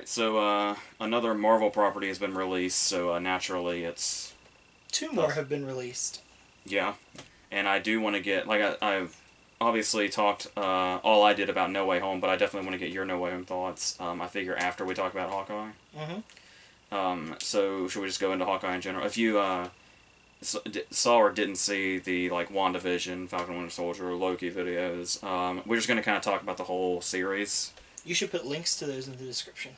Alright, so another Marvel property has been released, so naturally it's... Two more have been released. Yeah, and I do want to get, like, I've obviously talked all I did about No Way Home, but I definitely want to get your No Way Home thoughts. I figure after we talk about Hawkeye. So should we just go into Hawkeye in general? If you saw or didn't see the like WandaVision, Falcon Winter Soldier, Loki videos, we're just going to kind of talk about the whole series. You should put links to those in the description.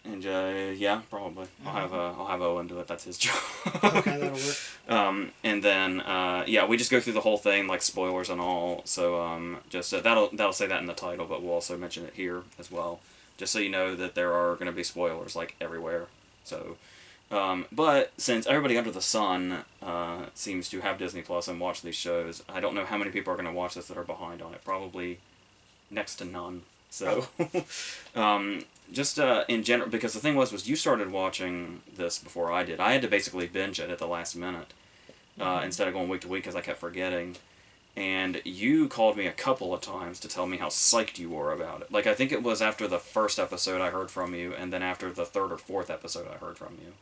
And yeah, probably. I'll have Owen do it. That's his job. Okay, that'll work. And then yeah, we just go through the whole thing, like spoilers and all. So just that'll say that in the title, but we'll also mention it here as well, just so you know that there are going to be spoilers like everywhere. So, but since everybody under the sun seems to have Disney Plus and watch these shows, I don't know how many people are going to watch this that are behind on it. Probably next to none. So, just in general, because the thing was you started watching this before I did. I had to basically binge it at the last minute instead of going week to week because I kept forgetting. And you called me a couple of times to tell me how psyched you were about it. Like, I think it was after the first episode I heard from you, and then after the third or fourth episode I heard from you.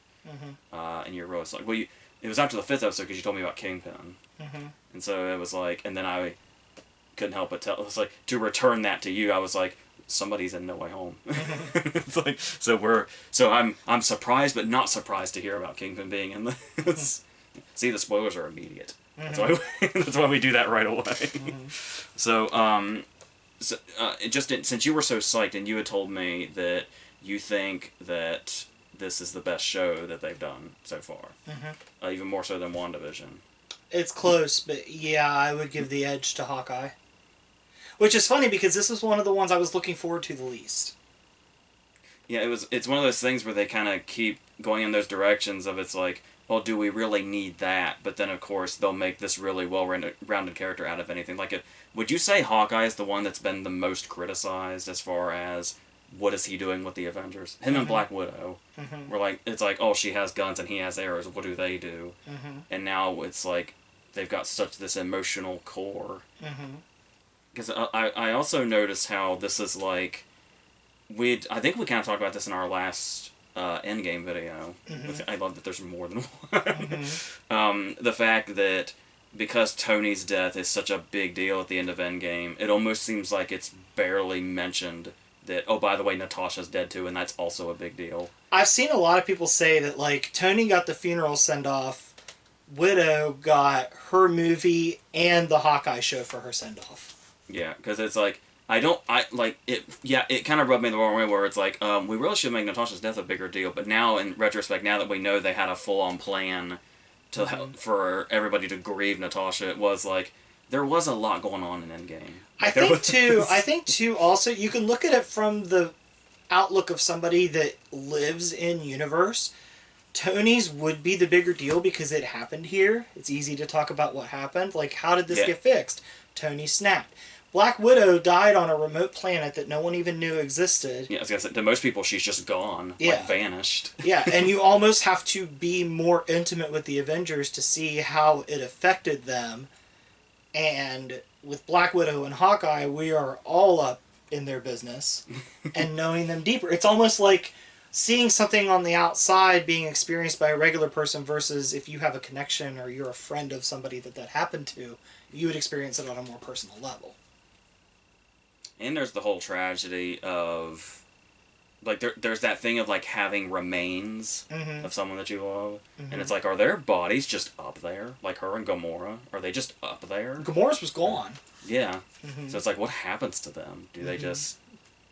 And you were really like, well, it was after the fifth episode because you told me about Kingpin. And so it was like, and then I couldn't help but tell. It was like, to return that to you, I was like, somebody's in No Way Home. It's like, so I'm surprised but not surprised to hear about Kingpin being in this. See, the spoilers are immediate. That's why we do that right away. So since you were so psyched and you had told me that you think that this is the best show that they've done so far, even more so than WandaVision. It's close, but yeah, I would give the edge to Hawkeye. Which is funny because this was one of the ones I was looking forward to the least. Yeah, it's one of those things where they kind of keep going in those directions of it's like, well, do we really need that? But then, of course, they'll make this really well-rounded character out of anything. Like, would you say Hawkeye is the one that's been the most criticized as far as what is he doing with the Avengers? Him and Black Widow. Where, like, it's like, oh, she has guns and he has arrows. What do they do? And now it's like they've got such this emotional core. Because I also noticed how this is like... I think we kind of talked about this in our last Endgame video. I love that there's more than one. The fact that because Tony's death is such a big deal at the end of Endgame, it almost seems like it's barely mentioned that, oh, by the way, Natasha's dead too, and that's also a big deal. I've seen a lot of people say that, like, Tony got the funeral send-off, Widow got her movie and the Hawkeye show for her send-off. Yeah, because it's like, it kind of rubbed me the wrong way where it's like, we really should make Natasha's death a bigger deal, but now, in retrospect, now that we know they had a full-on plan to for everybody to grieve Natasha, it was like, there was a lot going on in Endgame. I think too, also, you can look at it from the outlook of somebody that lives in universe. Tony's would be the bigger deal because it happened here. It's easy to talk about what happened. Like, how did this get fixed? Tony snapped. Black Widow died on a remote planet that no one even knew existed. Yeah, I was gonna say, to most people, she's just gone. Like, vanished. Yeah, and you almost have to be more intimate with the Avengers to see how it affected them. And with Black Widow and Hawkeye, we are all up in their business and knowing them deeper. It's almost like seeing something on the outside being experienced by a regular person versus if you have a connection or you're a friend of somebody that happened to, you would experience it on a more personal level. And there's the whole tragedy of, like, there's that thing of, like, having remains of someone that you love. And it's like, are their bodies just up there? Like her and Gamora? Are they just up there? Gamora's was gone. Yeah. So it's like, what happens to them? Do they just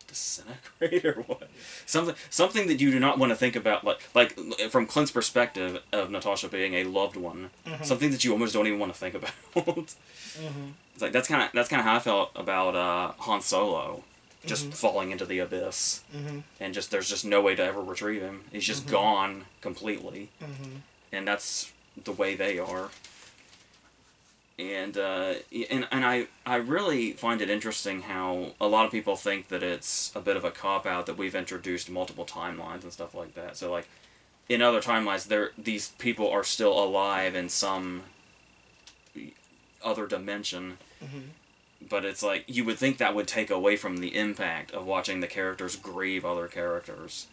disintegrate or what? Something that you do not want to think about, like from Clint's perspective of Natasha being a loved one, something that you almost don't even want to think about. It's like that's kind of how I felt about Han Solo, just falling into the abyss, and there's just no way to ever retrieve him. He's just gone completely, and that's the way they are. And I really find it interesting how a lot of people think that it's a bit of a cop-out that we've introduced multiple timelines and stuff like that. So, like, in other timelines, these people are still alive in some other dimension. But it's like, you would think that would take away from the impact of watching the characters grieve other characters.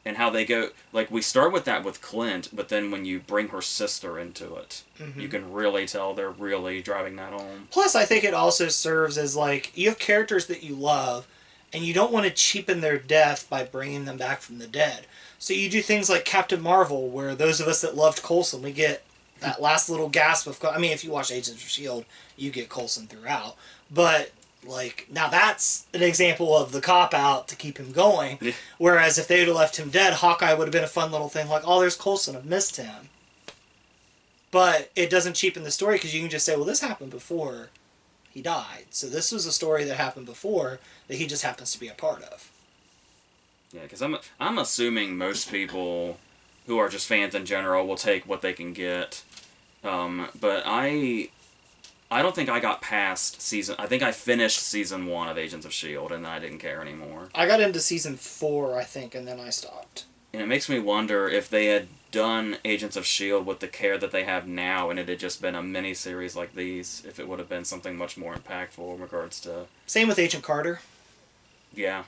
And how they go, like, we start with that with Clint, but then when you bring her sister into it, you can really tell they're really driving that home. Plus, I think it also serves as, like, you have characters that you love, and you don't want to cheapen their death by bringing them back from the dead. So you do things like Captain Marvel, where those of us that loved Coulson, we get that last little gasp of... I mean, if you watch Agents of S.H.I.E.L.D., you get Coulson throughout. But, like, now that's an example of the cop-out to keep him going. Yeah. Whereas if they would have left him dead, Hawkeye would have been a fun little thing, like, oh, there's Coulson, I've missed him. But it doesn't cheapen the story, because you can just say, well, this happened before he died. So this was a story that happened before that he just happens to be a part of. Yeah, because I'm assuming most people who are just fans in general will take what they can get. But I don't think I got past season... I think I finished season 1 of Agents of S.H.I.E.L.D. and then I didn't care anymore. I got into season 4, I think, and then I stopped. And it makes me wonder if they had done Agents of S.H.I.E.L.D. with the care that they have now, and it had just been a mini-series like these, if it would have been something much more impactful in regards to... Same with Agent Carter. Yeah.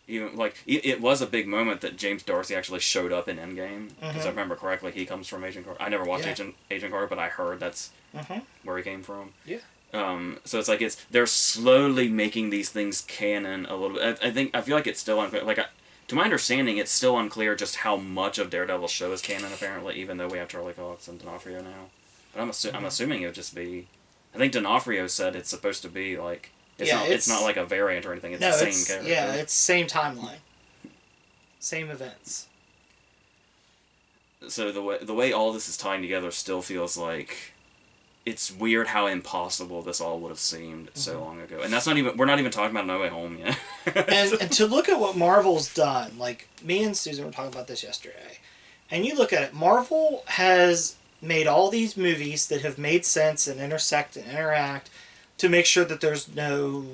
Even, like, it was a big moment that James Darcy actually showed up in Endgame. Because I remember correctly, he comes from Agent Carter. I never watched Agent Carter, but I heard that's where he came from. Yeah. So it's like they're slowly making these things canon a little bit. I feel like it's still unclear. Like, to my understanding, it's still unclear just how much of Daredevil's show is canon, apparently, even though we have Charlie Cox and D'Onofrio now. But I'm assuming it would just be... I think D'Onofrio said it's supposed to be, like... It's not like a variant or anything. It's the same character. Yeah, it's same timeline. Same events. So the way all this is tying together still feels like... It's weird how impossible this all would have seemed so long ago. And that's not even... We're not even talking about No Way Home yet. and to look at what Marvel's done, like, me and Susan were talking about this yesterday, and you look at it, Marvel has made all these movies that have made sense and intersect and interact to make sure that there's no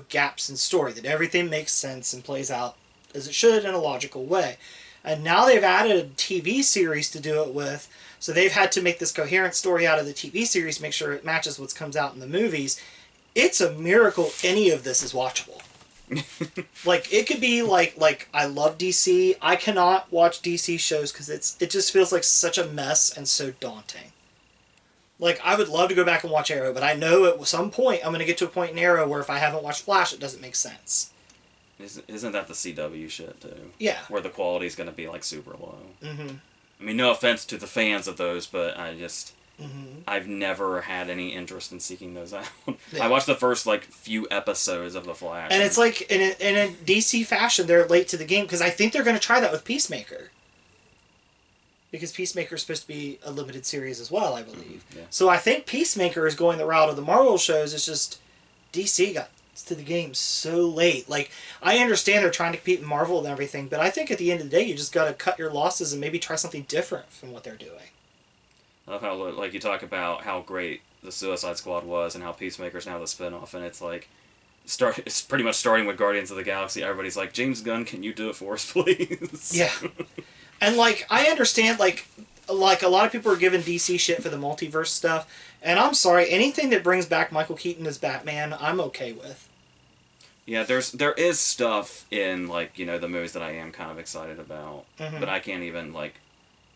gaps in story, that everything makes sense and plays out as it should in a logical way. And now they've added a TV series to do it with, so they've had to make this coherent story out of the TV series, make sure it matches what comes out in the movies. It's a miracle any of this is watchable. Like, it could be like I love DC. I cannot watch DC shows because it just feels like such a mess and so daunting. Like, I would love to go back and watch Arrow, but I know at some point I'm going to get to a point in Arrow where if I haven't watched Flash, it doesn't make sense. Isn't that the CW shit, too? Yeah. Where the quality's going to be, like, super low. Mm-hmm. I mean, no offense to the fans of those, but I just... I've never had any interest in seeking those out. Yeah. I watched the first, like, few episodes of The Flash. And it's like, in a DC fashion, they're late to the game, because I think they're going to try that with Peacemaker. Because Peacemaker is supposed to be a limited series as well, I believe. Yeah. So I think Peacemaker is going the route of the Marvel shows. It's just DC got to the game so late. Like, I understand they're trying to compete in Marvel and everything, but I think at the end of the day, you just got to cut your losses and maybe try something different from what they're doing. I love how, like, you talk about how great the Suicide Squad was and how Peacemaker's now the spinoff, and it's like... It's pretty much starting with Guardians of the Galaxy. Everybody's like, James Gunn, can you do it for us, please? Yeah. And, like, I understand, like a lot of people are giving DC shit for the multiverse stuff, and I'm sorry, anything that brings back Michael Keaton as Batman, I'm okay with. Yeah, there is stuff in, like, you know, the movies that I am kind of excited about, but I can't even, like,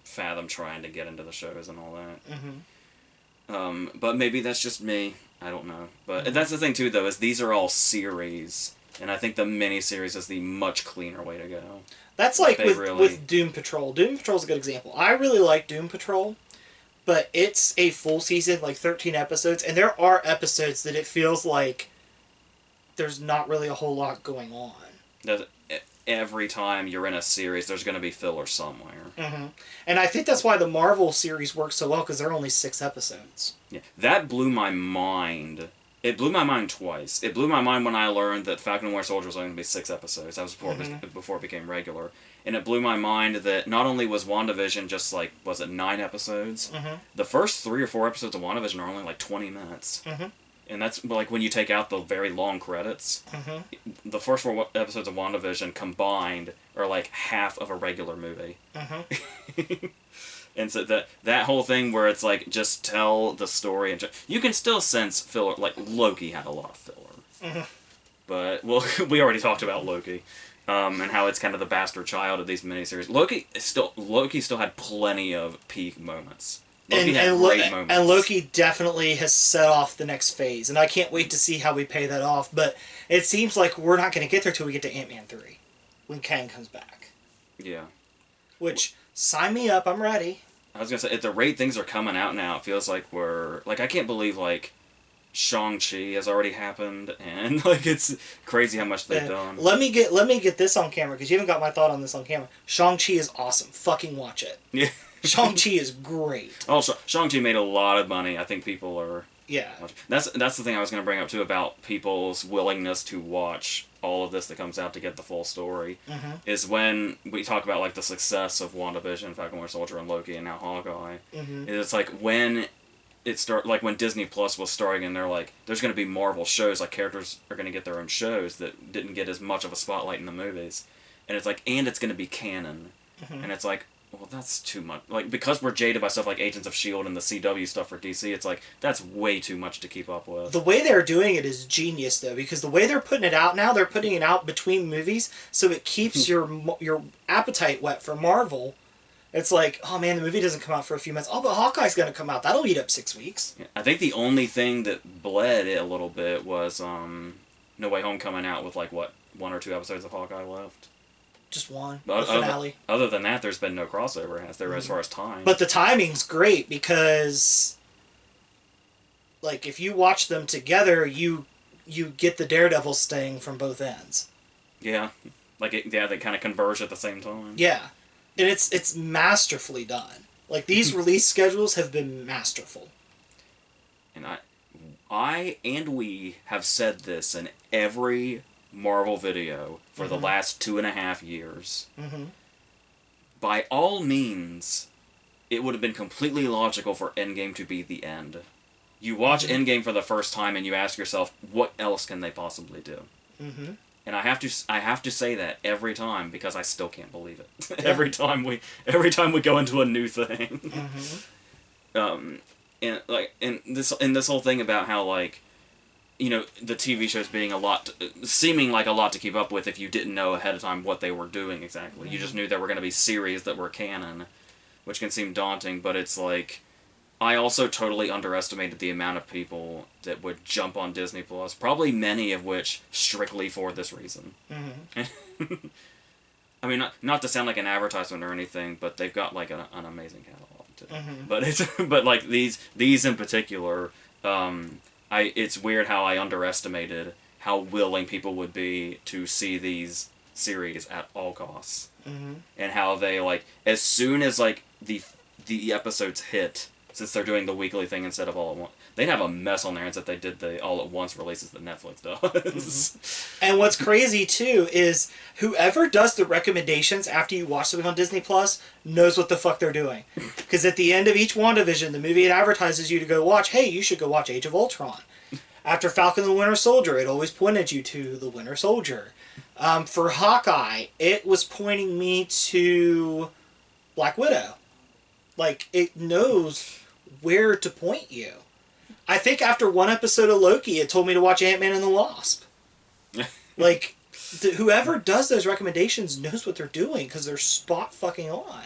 fathom trying to get into the shows and all that. But maybe that's just me. I don't know. But that's the thing, too, though, is these are all series, and I think the miniseries is the much cleaner way to go. That's like with Doom Patrol. Doom Patrol's a good example. I really like Doom Patrol, but it's a full season, like 13 episodes, and there are episodes that it feels like there's not really a whole lot going on. Every time you're in a series, there's going to be filler somewhere. And I think that's why the Marvel series works so well, because they're only 6 episodes. Yeah, that blew my mind. It blew my mind twice. It blew my mind when I learned that Falcon and Winter Soldier was only going to be 6 episodes. That was before it became regular. And it blew my mind that not only was WandaVision just, like, was it 9 episodes? The first 3 or 4 episodes of WandaVision are only, like, 20 minutes. And that's, like, when you take out the very long credits. The first 4 episodes of WandaVision combined are, like, half of a regular movie. And so that whole thing where it's like just tell the story and you can still sense filler. Like Loki had a lot of filler, but well, we already talked about Loki, and how it's kind of the bastard child of these miniseries. Loki still had plenty of peak moments. Loki had great moments. And Loki definitely has set off the next phase, and I can't wait to see how we pay that off. But it seems like we're not going to get there till we get to Ant-Man 3, when Kang comes back. Yeah. Which, sign me up, I'm ready. I was gonna say, at the rate things are coming out now, it feels like I can't believe, like, Shang-Chi has already happened, and, like, it's crazy how much they've done. Let me get this on camera, because you haven't got my thought on this on camera. Shang-Chi is awesome. Fucking watch it. Yeah. Shang-Chi is great. Oh, Shang-Chi made a lot of money. I think people are... Yeah. That's the thing I was going to bring up, too, about people's willingness to watch all of this that comes out to get the full story, is when we talk about, like, the success of WandaVision, Falcon Winter Soldier, and Loki, and now Hawkeye. It's like, when when Disney Plus was starting, and they're like, there's going to be Marvel shows, like, characters are going to get their own shows that didn't get as much of a spotlight in the movies. And it's like, and it's going to be canon. And it's like, well, that's too much. Like, because we're jaded by stuff like Agents of S.H.I.E.L.D. and the CW stuff for DC, it's like, that's way too much to keep up with. The way they're doing it is genius, though, because the way they're putting it out now, they're putting it out between movies, so it keeps your appetite wet for Marvel. It's like, oh man, the movie doesn't come out for a few months. Oh, but Hawkeye's going to come out. That'll eat up 6 weeks. Yeah, I think the only thing that bled it a little bit was No Way Home coming out with, like, what, 1 or 2 episodes of Hawkeye left? Just one. The finale. Other than that, there's been no crossover, has there, as far as time? But the timing's great because, like, if you watch them together, you get the Daredevil sting from both ends. Yeah. They kind of converge at the same time. Yeah. And it's masterfully done. Like, these release schedules have been masterful. And I and we have said this in every Marvel video for the last 2.5 years. By all means, it would have been completely logical for Endgame to be the end. You watch Endgame for the first time and you ask yourself, what else can they possibly do? And I have to say that every time, because I still can't believe it. Yeah. every time we go into a new thing. And this whole thing about how, like, you know, the TV shows being seeming like a lot to keep up with if you didn't know ahead of time what they were doing exactly. You just knew there were going to be series that were canon, which can seem daunting, but it's like, I also totally underestimated the amount of people that would jump on Disney Plus, probably many of which strictly for this reason. I mean, not to sound like an advertisement or anything, but they've got, like, an amazing catalog too. But like these in particular, it's weird how I underestimated how willing people would be to see these series at all costs, and how they, like, as soon as, like, the episodes hit, since they're doing the weekly thing instead of all at once, they'd have a mess on their hands if they did the all at once releases that Netflix does. And what's crazy too is whoever does the recommendations after you watch something on Disney Plus knows what the fuck they're doing. Because at the end of each WandaVision, the movie it advertises you to go watch, hey, you should go watch Age of Ultron. After Falcon and the Winter Soldier, it always pointed you to the Winter Soldier. For Hawkeye, it was pointing me to Black Widow. Like, it knows where to point you. I think after one episode of Loki, it told me to watch Ant-Man and the Wasp. Like, whoever does those recommendations knows what they're doing, because they're spot fucking on.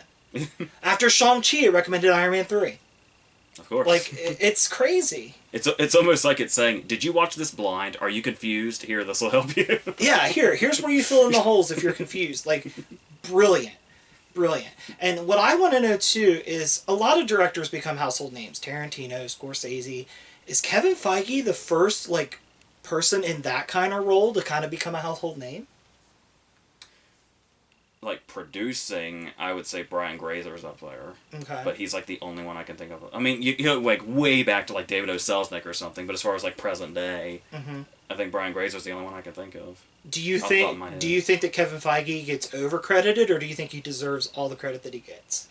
After Shang-Chi, it recommended Iron Man 3. Of course. Like, it's crazy. It's almost like it's saying, did you watch this blind? Are you confused? Here, this will help you. Yeah, here's where you fill in the holes if you're confused. Like, brilliant. Brilliant. And what I want to know, too, is a lot of directors become household names. Tarantino, Scorsese. Is Kevin Feige the first, like, person in that kind of role to kind of become a household name? Like, producing, I would say Brian Grazer's up there. Okay. But he's, like, the only one I can think of. I mean, you go, like, way back to, like, David O. Selznick or something, but as far as, like, present day, I think Brian Grazer's the only one I can think of. Do you think that Kevin Feige gets overcredited, or do you think he deserves all the credit that he gets?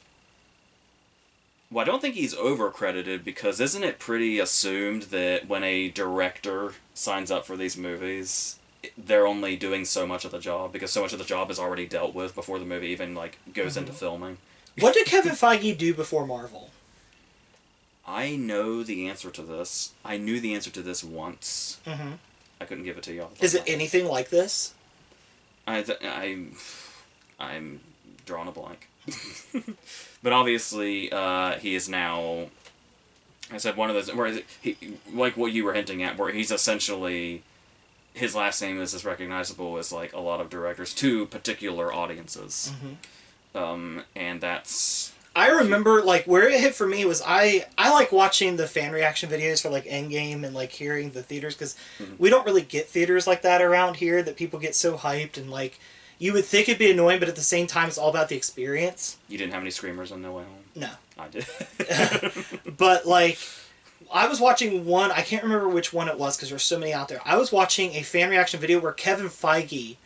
Well, I don't think he's overcredited, because isn't it pretty assumed that when a director signs up for these movies, they're only doing so much of the job, because so much of the job is already dealt with before the movie even, like, goes into filming? What did Kevin Feige do before Marvel? I know the answer to this. I knew the answer to this once. Mm-hmm. I couldn't give it to you. Is it anything like this? I'm drawing a blank. But obviously, he is now. I said one of those where he, like what you were hinting at, where he's essentially his last name is as recognizable as like a lot of directors to particular audiences. And that's. I remember like where it hit for me was I like watching the fan reaction videos for like Endgame and like hearing the theaters because we don't really get theaters like that around here that people get so hyped and like you would think it'd be annoying, but at the same time it's all about the experience. You didn't have any screamers on No Way Home? No. I did. But like I was watching one, I can't remember which one it was because there's so many out there. I was watching a fan reaction video where Kevin Feige's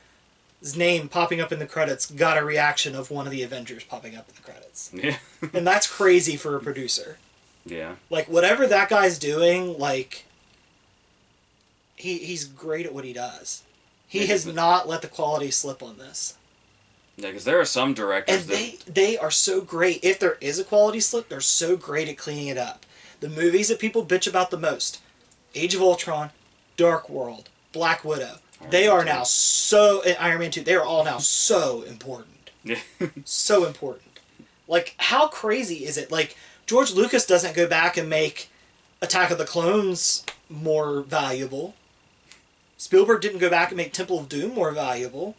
name popping up in the credits got a reaction of one of the Avengers popping up in the credits. Yeah. And that's crazy for a producer. Yeah. Like, whatever that guy's doing, like, he's great at what he does. He has not let the quality slip on this. Yeah, because there are some directors and they are so great. If there is a quality slip, they're so great at cleaning it up. The movies that people bitch about the most, Age of Ultron, Dark World, Black Widow, they are now so... Iron Man 2, they are all now so important. Yeah. So important. Like, how crazy is it? Like, George Lucas doesn't go back and make Attack of the Clones more valuable. Spielberg didn't go back and make Temple of Doom more valuable.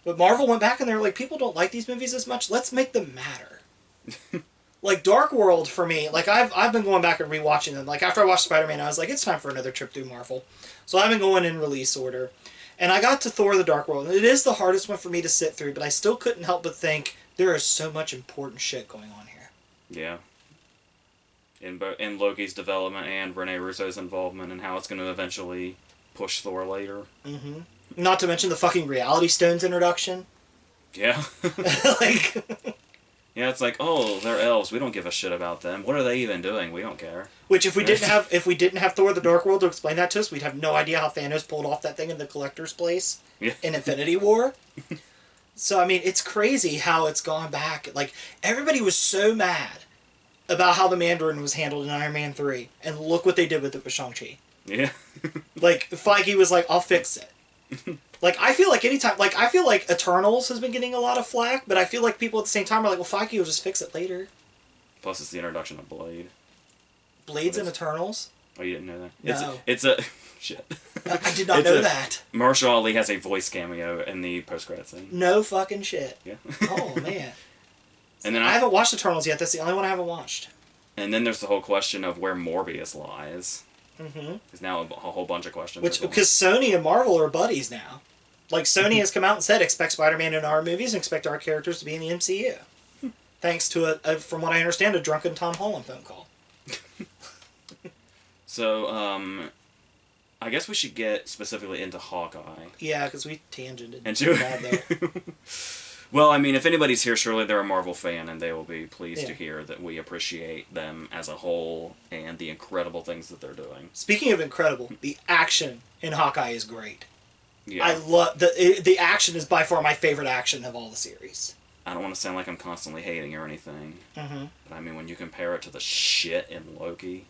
But Marvel went back and they were like, people don't like these movies as much. Let's make them matter. Like, Dark World, for me, like, I've been going back and rewatching them. Like, after I watched Spider-Man, I was like, it's time for another trip through Marvel. So I've been going in release order. And I got to Thor the Dark World. And it is the hardest one for me to sit through, but I still couldn't help but think, there is so much important shit going on here. Yeah. In Loki's development and Rene Russo's involvement and how it's going to eventually push Thor later. Mm-hmm. Not to mention the fucking Reality Stones introduction. Yeah. Like... Yeah, it's like, oh, they're elves. We don't give a shit about them. What are they even doing? We don't care. Which, if we didn't have Thor: The Dark World to explain that to us, we'd have no idea how Thanos pulled off that thing in the Collector's Place in Infinity War. So I mean, it's crazy how it's gone back. Like everybody was so mad about how the Mandarin was handled in Iron Man 3, and look what they did with it with Shang-Chi. Yeah. Like Feige was like, "I'll fix it." Like, I feel like anytime... Like, I feel like Eternals has been getting a lot of flack, but I feel like people at the same time are like, well, Feige will just fix it later. Plus, it's the introduction of Blade. Blade's in Eternals? Oh, you didn't know that? No. It's a... Shit. I did not know that. Marshall Ali has a voice cameo in the post-credit scene. No fucking shit. Yeah. Oh, man. And then I haven't watched Eternals yet. That's the only one I haven't watched. And then there's the whole question of where Morbius lies. Mm-hmm. There's now a whole bunch of questions. Because Sony and Marvel are buddies now. Like, Sony has come out and said, expect Spider-Man in our movies and expect our characters to be in the MCU. Thanks to, from what I understand, a drunken Tom Holland phone call. So, I guess we should get specifically into Hawkeye. Yeah, because we tangented bad there. Well, I mean, if anybody's here, surely they're a Marvel fan, and they will be pleased to hear that we appreciate them as a whole and the incredible things that they're doing. Speaking of incredible, the action in Hawkeye is great. Yeah. I love... The action is by far my favorite action of all the series. I don't want to sound like I'm constantly hating or anything, Mm-hmm. but I mean, when you compare it to the shit in Loki,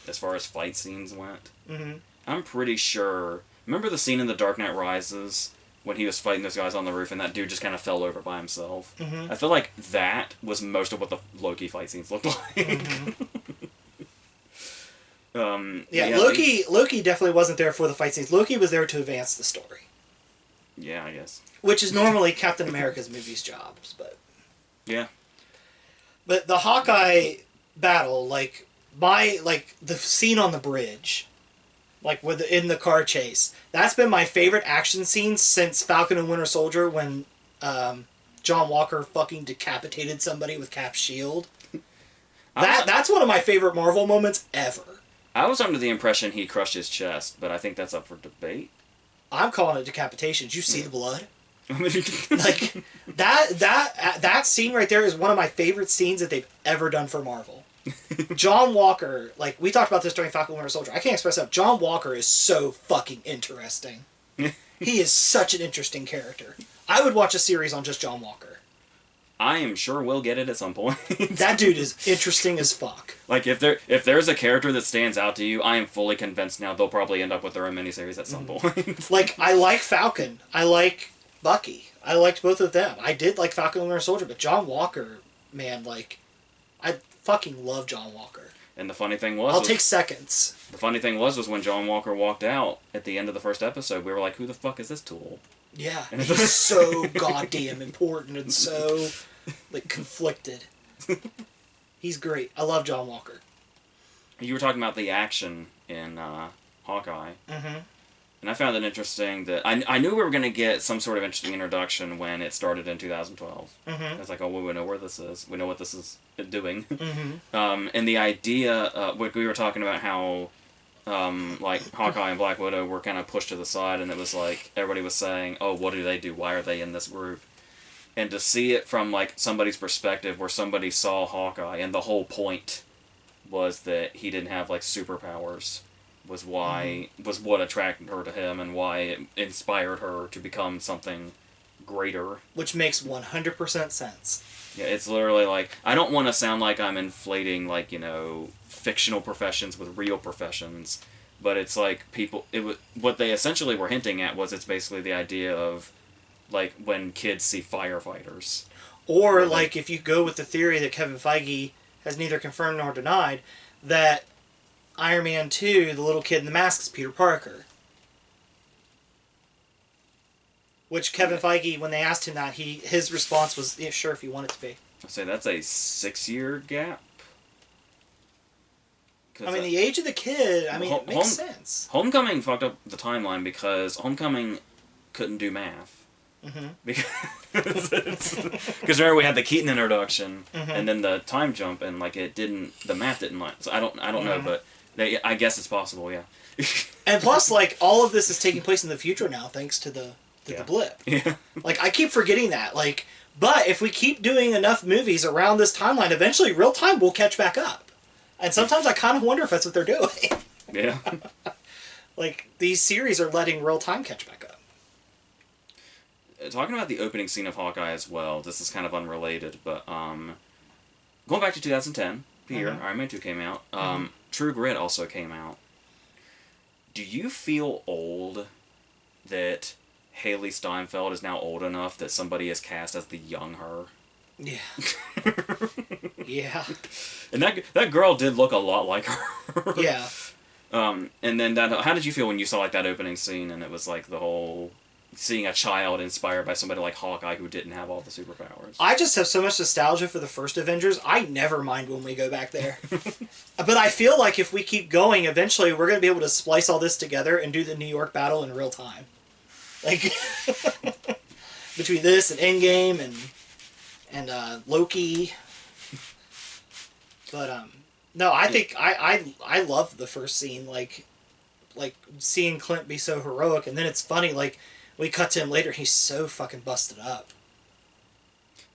as far as fight scenes went, Mm-hmm. I'm pretty sure... Remember the scene in The Dark Knight Rises when he was fighting those guys on the roof and that dude just kind of fell over by himself? Mm-hmm. I feel like that was most of what the Loki fight scenes looked like. Mm-hmm. Yeah, Loki definitely wasn't there for the fight scenes. Loki was there to advance the story. Yeah, I guess. Which is normally Captain America's movies' jobs, but... Yeah. But the Hawkeye battle, the scene on the bridge, in the car chase, that's been my favorite action scene since Falcon and Winter Soldier when John Walker fucking decapitated somebody with Cap's shield. That's one of my favorite Marvel moments ever. I was under the impression he crushed his chest, but I think that's up for debate. I'm calling it decapitation. Did you see the blood? Like, that scene right there is one of my favorite scenes that they've ever done for Marvel. John Walker, like, we talked about this during Falcon and Winter Soldier. I can't express that. John Walker is so fucking interesting. He is such an interesting character. I would watch a series on just John Walker. I am sure we'll get it at some point. That dude is interesting as fuck. Like, if there's a character that stands out to you, I am fully convinced now they'll probably end up with their own miniseries at some point. Like, I like Falcon. I like Bucky. I liked both of them. I did like Falcon and Winter Soldier, but John Walker, man, like, I fucking love John Walker. And the funny thing was... I'll take seconds. The funny thing was when John Walker walked out at the end of the first episode, we were like, who the fuck is this tool? Yeah, he's so goddamn important and so, like, conflicted. He's great. I love John Walker. You were talking about the action in Hawkeye. Mm-hmm. And I found it interesting that... I knew we were going to get some sort of interesting introduction when it started in 2012. Mm-hmm. I was like, oh, well, we know where this is. We know what this is doing. Mm-hmm. And the idea... we were talking about how... like, Hawkeye and Black Widow were kind of pushed to the side, and it was like, everybody was saying, oh, what do they do? Why are they in this group? And to see it from, like, somebody's perspective, where somebody saw Hawkeye, and the whole point was that he didn't have, like, superpowers, was what attracted her to him, and why it inspired her to become something greater. Which makes 100% sense. Yeah, it's literally like, I don't want to sound like I'm inflating, like, you know, fictional professions with real professions, but it's like what they essentially were hinting at was it's basically the idea of, like, when kids see firefighters. Or, like, if you go with the theory that Kevin Feige has neither confirmed nor denied, that Iron Man 2, the little kid in the mask, is Peter Parker. Which Kevin Feige, when they asked him that, his response was, yeah, sure, if you want it to be. I'd say that's a 6-year gap. I mean, the age of the kid, I mean, it makes sense. Homecoming fucked up the timeline because Homecoming couldn't do math. Mm-hmm. Because remember we had the Keaton introduction, and then the time jump, and like the math didn't line. So I don't know, but I guess it's possible, yeah. And plus, like, all of this is taking place in the future now, thanks to the blip. Yeah. Like, I keep forgetting that. Like, but if we keep doing enough movies around this timeline, eventually real time will catch back up. And sometimes I kind of wonder if that's what they're doing. Yeah. Like, these series are letting real time catch back up. Talking about the opening scene of Hawkeye as well, this is kind of unrelated, but going back to 2010, the year Iron Man 2 came out, True Grit also came out. Do you feel old that Haley Steinfeld is now old enough that somebody is cast as the young her? Yeah. Yeah. And that girl did look a lot like her. Yeah. And then how did you feel when you saw, like, that opening scene and it was like the whole seeing a child inspired by somebody like Hawkeye who didn't have all the superpowers? I just have so much nostalgia for the first Avengers. I never mind when we go back there. But I feel like if we keep going, eventually we're going to be able to splice all this together and do the New York battle in real time. Like, between this and Endgame and Loki. But no, I think I love the first scene, like seeing Clint be so heroic, and then it's funny, like, we cut to him later, he's so fucking busted up.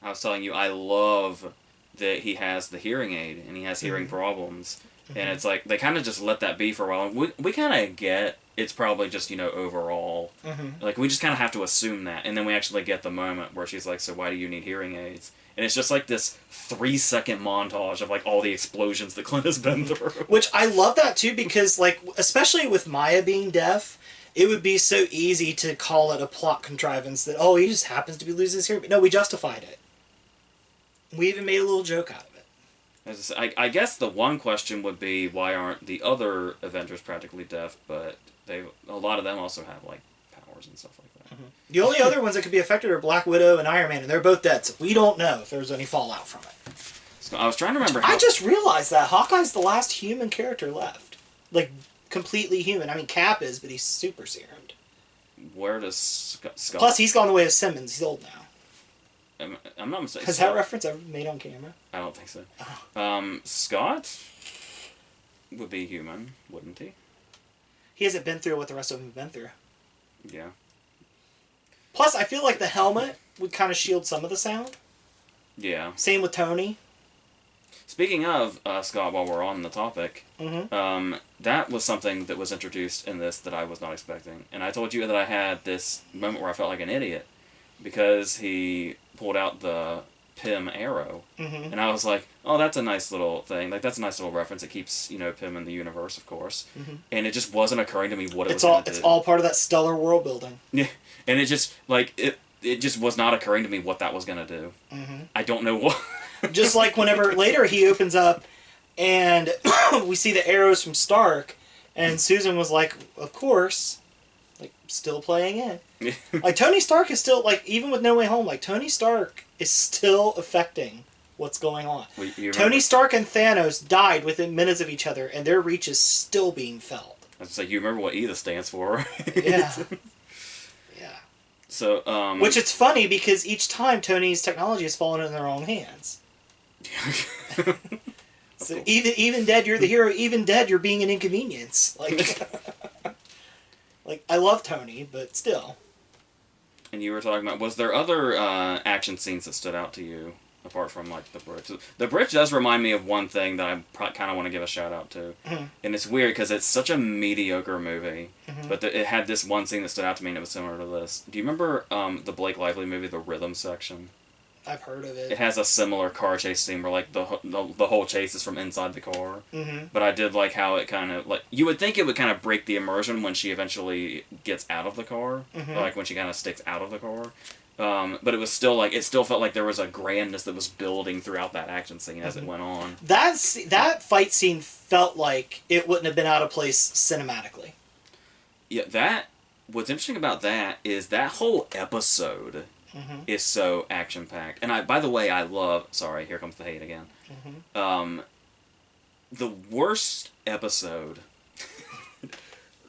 I was telling you, I love that he has the hearing aid and he has hearing problems, and it's like they kind of just let that be for a while. And we kind of get it's probably just, you know, overall, like, we just kind of have to assume that, and then we actually get the moment where she's like, so why do you need hearing aids? And it's just like this 3-second montage of, like, all the explosions that Clint has been through. Which I love that too, because, like, especially with Maya being deaf, it would be so easy to call it a plot contrivance that, oh, he just happens to be losing his hearing. But no, we justified it. We even made a little joke out of it. As I guess the one question would be, why aren't the other Avengers practically deaf? But a lot of them also have, like, powers and stuff like that. The only other ones that could be affected are Black Widow and Iron Man, and they're both dead, so we don't know if there's any fallout from it. So I was trying to remember I just realized that Hawkeye's the last human character left. Like, completely human. I mean, Cap is, but he's super serumed. Where does Scott... Plus, he's gone the way of Simmons. He's old now. I'm not mistaken. Has that reference ever been made on camera? I don't think so. Oh. Scott would be human, wouldn't he? He hasn't been through what the rest of them have been through. Yeah. Plus, I feel like the helmet would kind of shield some of the sound. Yeah. Same with Tony. Speaking of Scott, while we're on the topic, that was something that was introduced in this that I was not expecting. And I told you that I had this moment where I felt like an idiot because he pulled out the Pym Arrow. Mm-hmm. And I was like, oh, that's a nice little thing. Like, that's a nice little reference. It keeps, Pym in the universe, of course. Mm-hmm. And it just wasn't occurring to me what it It's was all going to do. it's all part of that stellar world building. Yeah. And it just, like, it just was not occurring to me what that was going to do. Mm-hmm. I don't know what. Just like whenever later he opens up and we see the arrows from Stark, and Susan was like, of course, like, still playing in. Like, Tony Stark is still, like, even with No Way Home, like, Tony Stark is still affecting what's going on. Tony Stark and Thanos died within minutes of each other, and their reach is still being felt. It's like, you remember what ETHA stands for, right? Yeah. Yeah. So, which it's funny because each time Tony's technology has fallen in the wrong hands. So cool. Even dead, you're the hero. Even dead, you're being an inconvenience. Like, like, I love Tony, but still. And you were talking about, was there other action scenes that stood out to you apart from, like, the bridge? The bridge does remind me of one thing that I kind of want to give a shout out to, Mm-hmm. and it's weird because it's such a mediocre movie, Mm-hmm. but it had this one scene that stood out to me, and it was similar to this. Do you remember the Blake Lively movie, The Rhythm Section? I've heard of it. It has a similar car chase scene where, like, the whole chase is from inside the car. Mm-hmm. But I did like how it kind of, like, you would think it would kind of break the immersion when she eventually gets out of the car. Mm-hmm. Or, like, when she kind of sticks out of the car. But it was still, like, it still felt like there was a grandness that was building throughout that action scene as it went on. That fight scene felt like it wouldn't have been out of place cinematically. Yeah, what's interesting about that is that whole episode is so action-packed. And by the way, I love, sorry, here comes the hate again. The worst episode,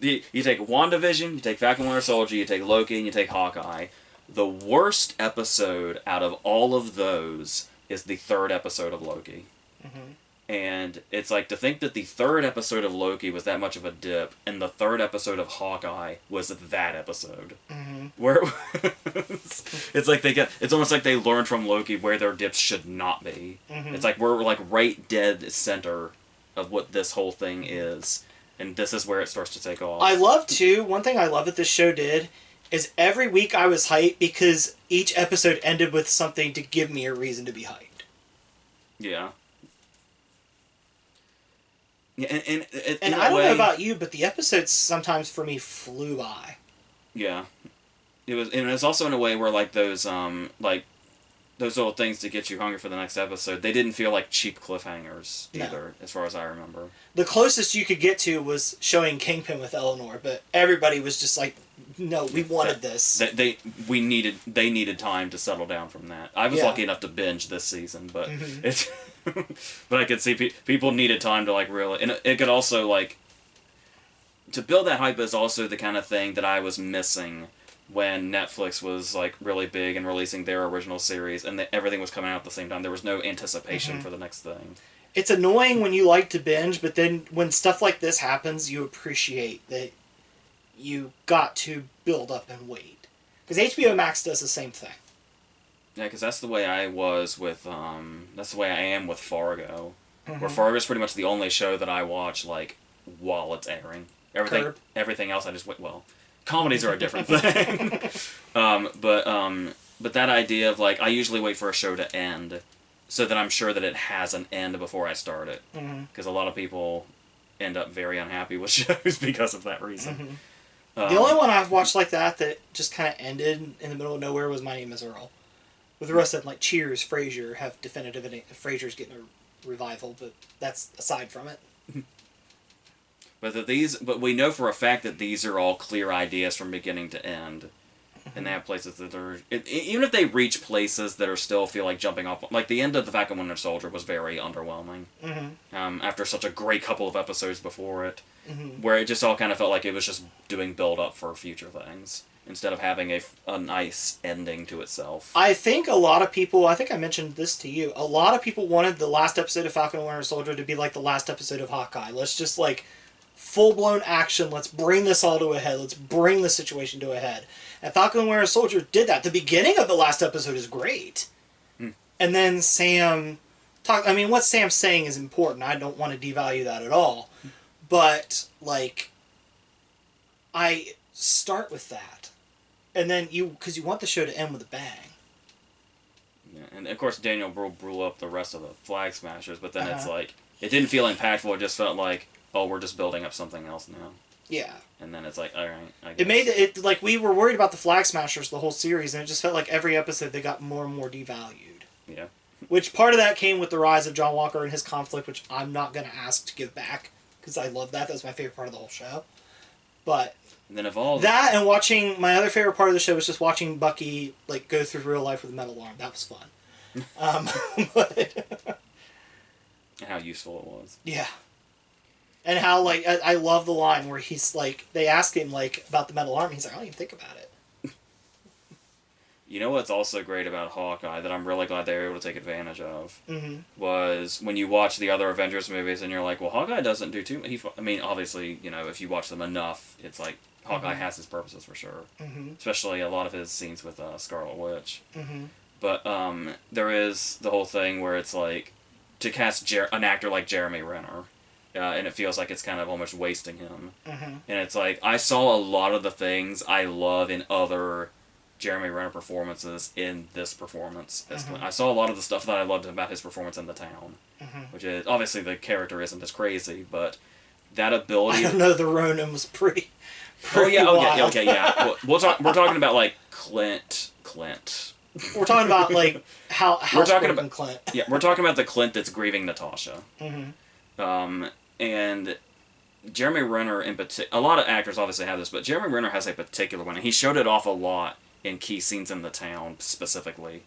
you take WandaVision, you take Falcon Winter Soldier, you take Loki, and you take Hawkeye. The worst episode out of all of those is the third episode of Loki. And it's like, to think that the third episode of Loki was that much of a dip, and the third episode of Hawkeye was that episode. Where it's like it's almost like they learned from Loki where their dips should not be. It's like we're, like, right dead center of what this whole thing is, and this is where it starts to take off. I love, too, one thing I love that this show did is every week I was hyped because each episode ended with something to give me a reason to be hyped. Yeah. Yeah, and I don't know about you, but the episodes sometimes for me flew by. Yeah, it was also in a way where, like, those little things to get you hungry for the next episode, they didn't feel like cheap cliffhangers either, as far as I remember. The closest you could get to was showing Kingpin with Eleanor, but everybody was just like, no, we wanted this. They needed time to settle down from that. I was lucky enough to binge this season, but it's. But I could see people needed time to, like, really, and it could also, like, to build that hype is also the kind of thing that I was missing when Netflix was, like, really big and releasing their original series, and everything was coming out at the same time. There was no anticipation for the next thing. It's annoying when you like to binge, but then when stuff like this happens, you appreciate that you got to build up and wait. Because HBO Max does the same thing. Yeah, because that's the way I was with, that's the way I am with Fargo. Where Fargo's pretty much the only show that I watch, like, while it's airing. Everything else I just wait, well, comedies are a different thing. But that idea of, like, I usually wait for a show to end so that I'm sure that it has an end before I start it. Because a lot of people end up very unhappy with shows because of that reason. The only one I've watched like that just kind of ended in the middle of nowhere was My Name is Earl. With the rest of them, like Cheers, Frasier, have definitive... Frasier's getting a revival, but that's aside from it. But we know for a fact that these are all clear ideas from beginning to end. And they have places that are... even if they reach places that are still feel like jumping off... Like, the end of The Falcon Winter Soldier was very underwhelming. After such a great couple of episodes before it. Where it just all kind of felt like it was just doing build-up for future things. Instead of having a nice ending to itself. I think a lot of people... I think I mentioned this to you. A lot of people wanted the last episode of Falcon and Winter Soldier to be like the last episode of Hawkeye. Let's just, like... full-blown action. Let's bring this all to a head. Let's bring the situation to a head. And Falcon and Winter Soldier did that. The beginning of the last episode is great. And then Sam... what Sam's saying is important. I don't want to devalue that at all. But, like... I start with that. And then because you want the show to end with a bang. Yeah, and of course Daniel Brühl blew up the rest of the Flag Smashers, but then it's like, it didn't feel impactful, it just felt like, oh, we're just building up something else now. Yeah. And then it's like, alright, I guess. It made it, like, we were worried about the Flag Smashers the whole series, and it just felt like every episode they got more and more devalued. Yeah. Which part of that came with the rise of John Walker and his conflict, which I'm not going to ask to give back, because I love that. That was my favorite part of the whole show. But and then evolved. That and watching, my other favorite part of the show was just watching Bucky, like, go through real life with a metal arm. That was fun. But and how useful it was. Yeah. And how, like, I love the line where he's, like, they ask him, like, about the metal arm, he's like, I don't even think about it. You know what's also great about Hawkeye that I'm really glad they were able to take advantage of was when you watch the other Avengers movies and you're like, well, Hawkeye doesn't do too much. I mean, obviously, you know, if you watch them enough, it's like Hawkeye has his purposes for sure. Especially a lot of his scenes with Scarlet Witch. But there is the whole thing where it's like, to cast an actor like Jeremy Renner, and it feels like it's kind of almost wasting him. And it's like, I saw a lot of the things I love in other Jeremy Renner performances in this performance. I saw a lot of the stuff that I loved about his performance in The Town, which is, obviously the character isn't as crazy, but that ability... I don't know, the Ronin was pretty wild. Okay, yeah. We're talking about, like, Clint. We're talking about, like, how we're talking about Clint. Yeah, we're talking about the Clint that's grieving Natasha. And Jeremy Renner in particular, a lot of actors obviously have this, but Jeremy Renner has a particular one, and he showed it off a lot in key scenes in The Town, specifically,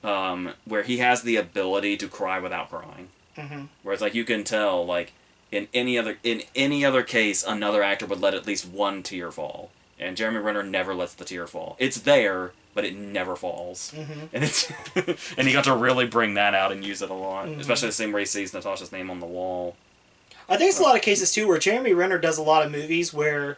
where he has the ability to cry without crying. Where it's like, you can tell, like, in any other case, another actor would let at least one tear fall. And Jeremy Renner never lets the tear fall. It's there, but it never falls. And it's and he got to really bring that out and use it a lot. Especially the same where he sees Natasha's name on the wall. I think it's a lot of cases, too, where Jeremy Renner does a lot of movies where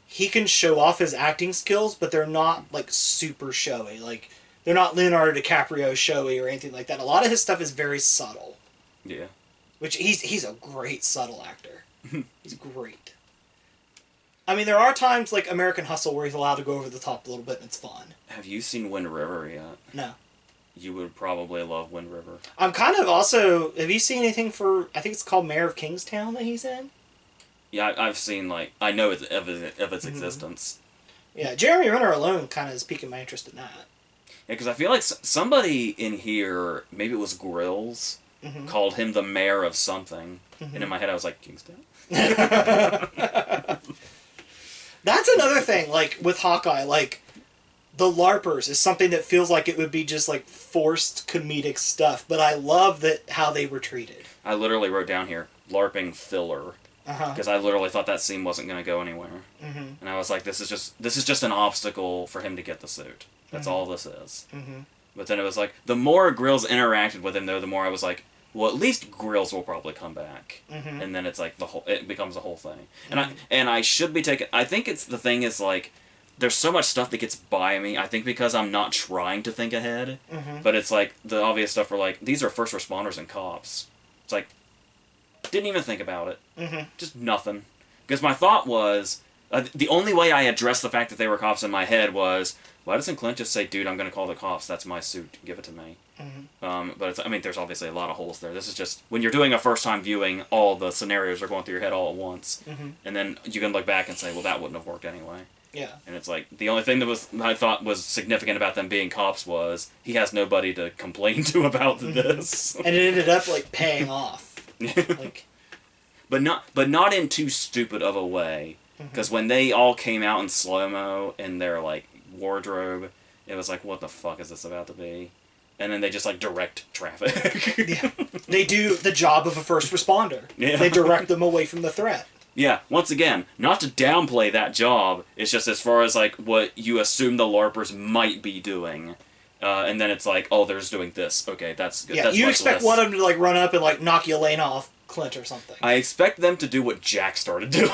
he can show off his acting skills, but they're not, like, super showy. Like, they're not Leonardo DiCaprio showy or anything like that. A lot of his stuff is very subtle. Yeah. Which, he's a great subtle actor. He's great. I mean, there are times, like American Hustle, where he's allowed to go over the top a little bit, and it's fun. Have you seen Wind River yet? No. You would probably love Wind River. I'm kind of also... Have you seen anything for... I think it's called Mayor of Kingstown that he's in? Yeah, I've seen, like... I know of its existence. Yeah, Jeremy Renner alone kind of is piquing my interest in that. Yeah, because I feel like somebody in here, maybe it was Grills, called him the mayor of something. And in my head I was like, Kingstown? That's another thing, like, with Hawkeye, like, the LARPers is something that feels like it would be just, like, forced comedic stuff, but I love how they were treated. I literally wrote down here, LARPing filler. Because I literally thought that scene wasn't going to go anywhere. And I was like, this is just an obstacle for him to get the suit. That's all this is. But then it was like, the more Grills interacted with him, though, the more I was like, well, at least Grills will probably come back. And then it's like, it becomes a whole thing. And I should be taking... I think the thing is, like, there's so much stuff that gets by me, I think because I'm not trying to think ahead. But it's like, the obvious stuff where, like, these are first responders and cops. It's like, didn't even think about it. Just nothing. Because my thought was, the only way I addressed the fact that they were cops in my head was, why doesn't Clint just say, dude, I'm going to call the cops, that's my suit, give it to me. But I mean, there's obviously a lot of holes there. This is just, when you're doing a first-time viewing, all the scenarios are going through your head all at once. And then you can look back and say, well, that wouldn't have worked anyway. Yeah. And it's like, the only thing that I thought was significant about them being cops was, he has nobody to complain to about this. And it ended up, like, paying off. Like... But not in too stupid of a way. Because when they all came out in slow-mo in their, like, wardrobe, it was like, what the fuck is this about to be? And then they just, like, direct traffic. Yeah. They do the job of a first responder. Yeah. They direct them away from the threat. Yeah, once again, not to downplay that job, it's just as far as, like, what you assume the LARPers might be doing. And then it's like, oh, they're just doing this. Okay, that's good. Yeah, that's you expect one of them to, like, run up and, like, knock Yelena off Clint or something. I expect them to do what Jack started doing.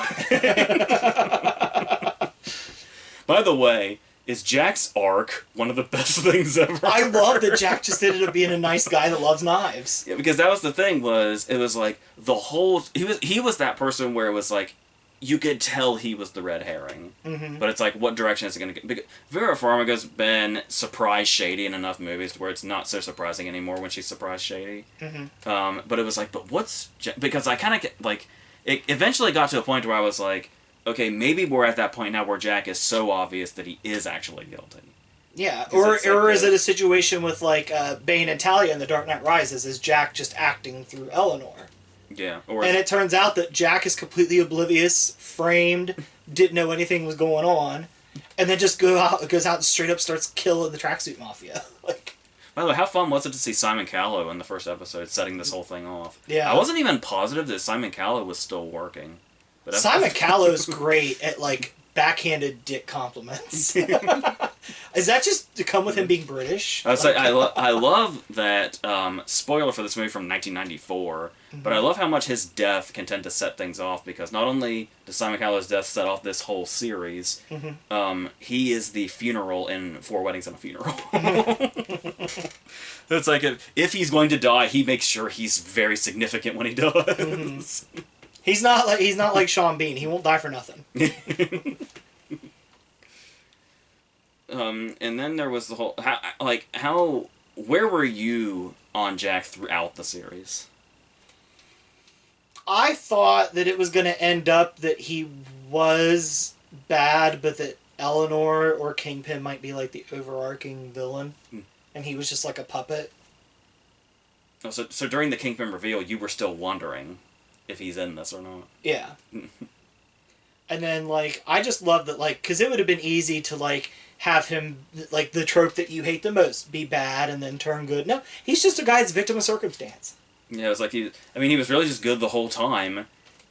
By the way, is Jack's arc one of the best things ever? I love that Jack just ended up being a nice guy that loves knives. Yeah, because that was the thing, it was like, the whole... He was that person where it was like, you could tell he was the red herring. Mm-hmm. But it's like, what direction is it going to go? Vera Farmiga's been surprise shady in enough movies where it's not so surprising anymore when she's surprise shady. Mm-hmm. But it was like, but what's... Because I kind of, like... It eventually got to a point where I was like, okay, maybe we're at that point now where Jack is so obvious that he is actually guilty. Yeah, or is it a situation with, like, Bane and Talia in The Dark Knight Rises? Is Jack just acting through Eleanor? Yeah. And it turns out that Jack is completely oblivious, framed, didn't know anything was going on, and then just goes out and straight up starts killing the tracksuit mafia. Like, by the way, how fun was it to see Simon Callow in the first episode setting this whole thing off? Yeah. I wasn't even positive that Simon Callow was still working. But Simon Callow's great at, like, backhanded dick compliments. Is that just to come with him being British? I love that, spoiler for this movie from 1994, but I love how much his death can tend to set things off, because not only does Simon Callow's death set off this whole series, he is the funeral in Four Weddings and a Funeral. It's like, if he's going to die, he makes sure he's very significant when he does. He's not like Sean Bean. He won't die for nothing. And then there was the whole... Where were you on Jack throughout the series? I thought that it was going to end up that he was bad, but that Eleanor or Kingpin might be, like, the overarching villain. And he was just like a puppet. Oh, so during the Kingpin reveal, you were still wondering if he's in this or not. Yeah. And then, like, I just love that, like, because it would have been easy to, like, have him, like, the trope that you hate the most, be bad and then turn good. No, he's just a guy that's victim of circumstance. Yeah, it was like he was really just good the whole time.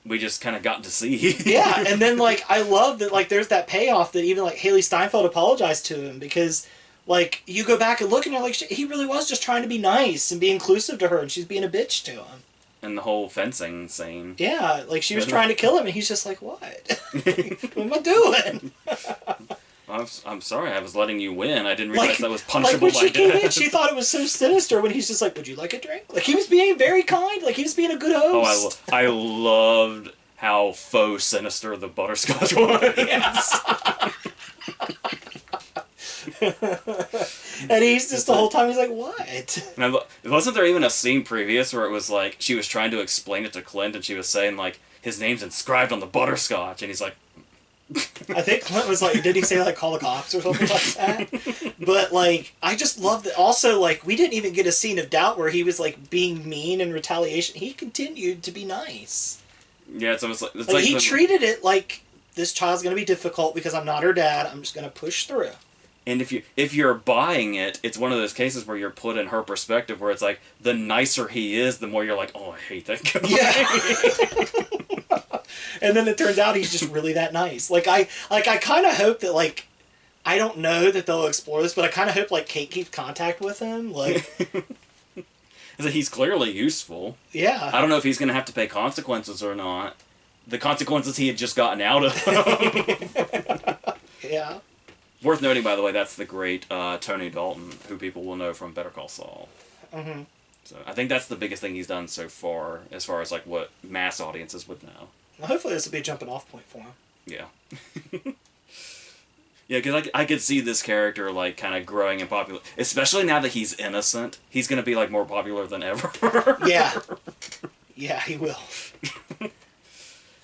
We just kind of got to see. Yeah, and then, like, I love that, like, there's that payoff that even, like, Haley Steinfeld apologized to him, because, like, you go back and look and you're like, he really was just trying to be nice and be inclusive to her, and she's being a bitch to him. And the whole fencing scene. Yeah, like, she was trying to kill him, and he's just like, what? What am I doing? I'm sorry, I was letting you win. I didn't realize that was punishable when by she came in, death. she thought it was so sinister when he's just like, would you like a drink? Like, he was being very kind. Like, he was being a good host. Oh, I loved how faux sinister the butterscotch was. Yes. And he's just the whole time, he's like, what? And wasn't there even a scene previous where it was like, she was trying to explain it to Clint, and she was saying, like, his name's inscribed on the butterscotch, and he's like... I think Clint was like, did he say, like, call the cops or something like that? But, like, I just love that. Also, like, we didn't even get a scene of doubt where he was, like, being mean in retaliation. He continued to be nice. Yeah, it's almost like... He treated it like, this child's going to be difficult because I'm not her dad. I'm just going to push through. And if you're buying it, it's one of those cases where you're put in her perspective, where it's like, the nicer he is, the more you're like, oh, I hate that guy. Yeah. And then it turns out he's just really that nice. Like, I kind of hope that, like, I don't know that they'll explore this, but I kind of hope, like, Kate keeps contact with him. Like, he's clearly useful. Yeah. I don't know if he's going to have to pay consequences or not. The consequences he had just gotten out of. Yeah. Worth noting, by the way, that's the great Tony Dalton, who people will know from Better Call Saul. Mm-hmm. So I think that's the biggest thing he's done so far as like, what mass audiences would know. Well, hopefully this will be a jumping off point for him. Yeah. Yeah, because I could see this character, like, kind of growing in popular... Especially now that he's innocent. He's going to be, like, more popular than ever. Yeah. Yeah, he will.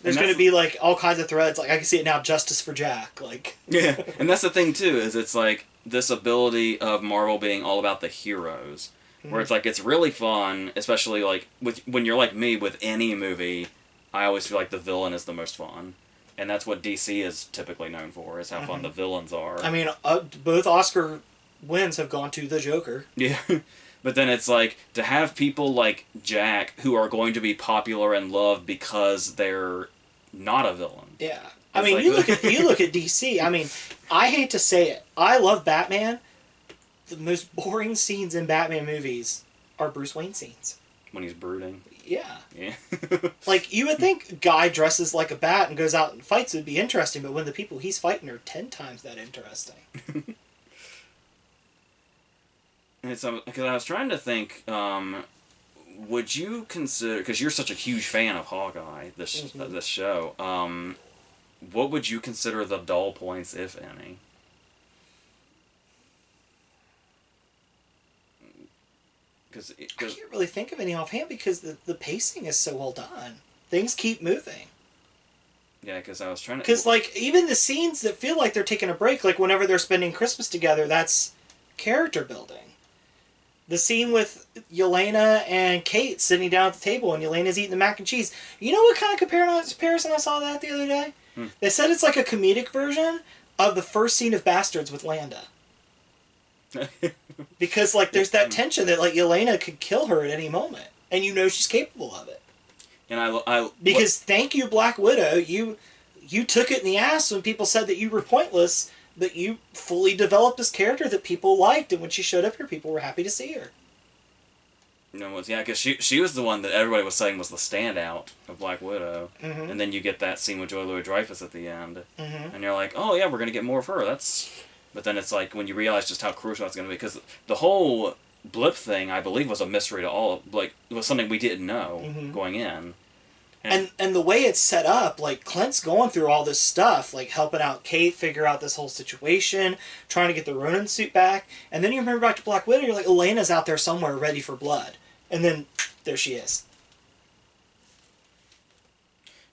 There's going to be, like, all kinds of threads. Like, I can see it now, Justice for Jack. Like... Yeah, and that's the thing, too, is it's, like, this ability of Marvel being all about the heroes. Mm-hmm. Where it's, like, it's really fun, especially, like, when you're like me with any movie, I always feel like the villain is the most fun. And that's what DC is typically known for, is how fun the villains are. I mean, both Oscar wins have gone to the Joker. Yeah. But then it's like, to have people like Jack who are going to be popular and loved because they're not a villain. Yeah. I mean, like, you look at DC. I mean, I hate to say it. I love Batman. The most boring scenes in Batman movies are Bruce Wayne scenes. When he's brooding. Yeah. Yeah. Like, you would think a guy dresses like a bat and goes out and fights would be interesting, but when the people he's fighting are 10 times that interesting. And it's because I was trying to think, would you consider, because you're such a huge fan of Hawkeye, this show, what would you consider the dull points, if any? Because I can't really think of any offhand because the pacing is so well done. Things keep moving. yeah, because I was trying to. Because, like, even the scenes that feel like they're taking a break, like whenever they're spending Christmas together, that's character building. The scene with Yelena and Kate sitting down at the table and Yelena's eating the mac and cheese. You know what kind of comparison I saw that the other day? They said it's like a comedic version of the first scene of Bastards with Landa. Because, like, there's that tension that, like, Yelena could kill her at any moment. And you know she's capable of it. And because thank you, Black Widow, you took it in the ass when people said that you were pointless, but you fully developed this character that people liked, and when she showed up here, people were happy to see her. No, yeah, because she was the one that everybody was saying was the standout of Black Widow, and then you get that scene with Joy Louis-Dreyfus at the end, and you're like, oh yeah, we're gonna get more of her. But then it's like when you realize just how crucial it's gonna be, because the whole blip thing, I believe, was a mystery to all. Like, it was something we didn't know going in. And the way it's set up, like, Clint's going through all this stuff, like helping out Kate figure out this whole situation, trying to get the Ronin suit back, and then you remember back to Black Widow, you're like, Elena's out there somewhere ready for blood. And then there she is.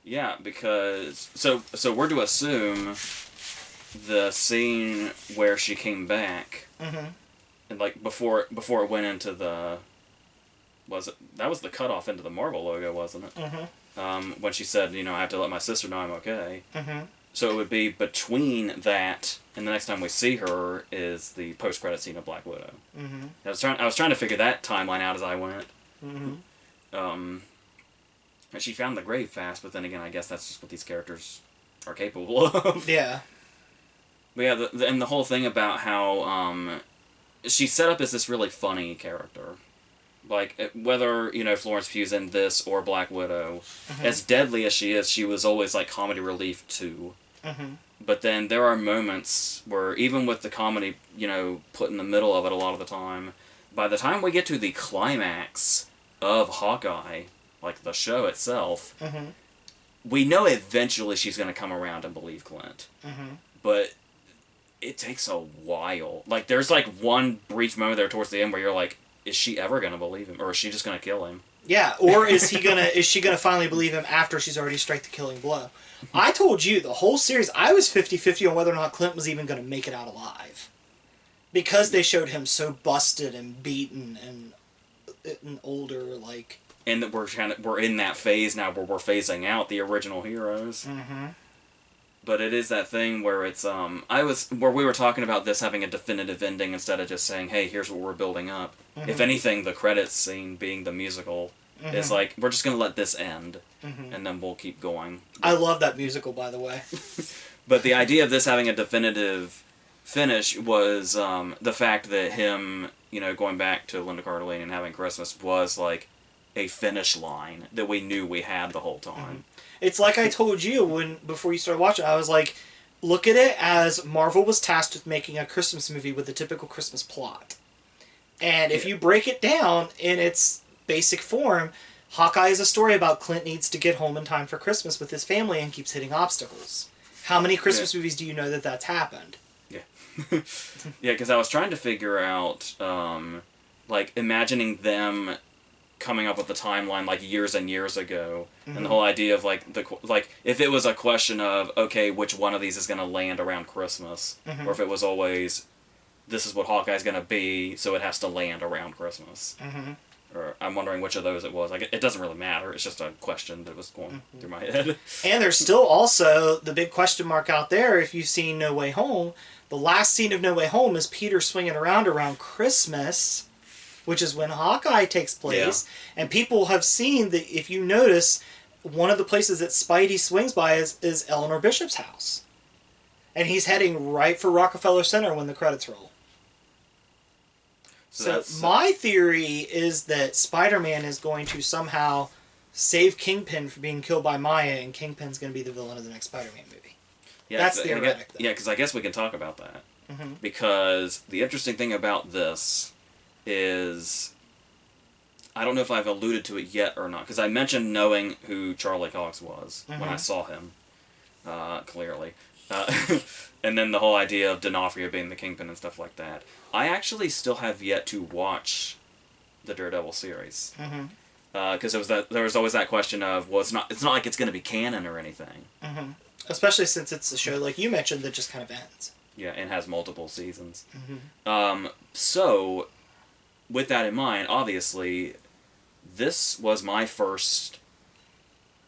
Yeah, because so we're to assume the scene where she came back, and like before it went into the that was the cutoff into the Marvel logo, wasn't it? When she said, you know, I have to let my sister know I'm okay. So it would be between that and the next time we see her is the post-credit scene of Black Widow. I was trying to figure that timeline out as I went. And she found the grave fast, but then again, I guess that's just what these characters are capable of. Yeah. But yeah, and the whole thing about how she's set up as this really funny character. Like, whether, you know, Florence Pugh's in this or Black Widow, as deadly as she was always, like, comedy relief, too. But then there are moments where, even with the comedy, you know, put in the middle of it a lot of the time, by the time we get to the climax of Hawkeye, like, the show itself, we know eventually she's going to come around and believe Clint. But it takes a while. Like, there's, like, one brief moment there towards the end where you're like, is she ever gonna believe him, or is she just gonna kill him? Yeah, or is she gonna finally believe him after she's already struck the killing blow? I told you the whole series I was 50-50 on whether or not Clint was even gonna make it out alive, because they showed him so busted and beaten and older, like. And that we're in that phase now where we're phasing out the original heroes. But it is that thing where it's where we were talking about this having a definitive ending instead of just saying, hey, here's what we're building up. If anything, the credits scene being the musical is like, we're just gonna let this end, and then we'll keep going. I love that musical, by the way. But the idea of this having a definitive finish was the fact that him, you know, going back to Linda Cardellini and having Christmas was like a finish line that we knew we had the whole time. It's like I told you before you started watching, I was like, look at it as Marvel was tasked with making a Christmas movie with a typical Christmas plot. And if you break it down in its basic form, Hawkeye is a story about Clint needs to get home in time for Christmas with his family and keeps hitting obstacles. How many Christmas movies do you know that's happened? Yeah. Yeah, because I was trying to figure out, like, imagining them coming up with the timeline like years and years ago, and the whole idea of like if it was a question of, okay, which one of these is going to land around Christmas, or if it was always, this is what Hawkeye's going to be, so it has to land around Christmas. Or I'm wondering which of those it was. Like, it doesn't really matter. It's just a question that was going through my head. And there's still also the big question mark out there. If you've seen No Way Home, the last scene of No Way Home is Peter swinging around Christmas, which is when Hawkeye takes place. Yeah. And people have seen that, if you notice, one of the places that Spidey swings by is Eleanor Bishop's house. And he's heading right for Rockefeller Center when the credits roll. So my theory is that Spider-Man is going to somehow save Kingpin from being killed by Maya, and Kingpin's going to be the villain of the next Spider-Man movie. Yeah, that's theoretic. Yeah, because I guess we can talk about that. Because the interesting thing about this is, I don't know if I've alluded to it yet or not, because I mentioned knowing who Charlie Cox was when I saw him. clearly. And then the whole idea of D'Onofrio being the Kingpin and stuff like that. I actually still have yet to watch the Daredevil series. Because there was always that question of, well, it's not like it's going to be canon or anything. Especially since it's a show, like you mentioned, that just kind of ends. Yeah, and has multiple seasons. So, with that in mind, obviously, this was my first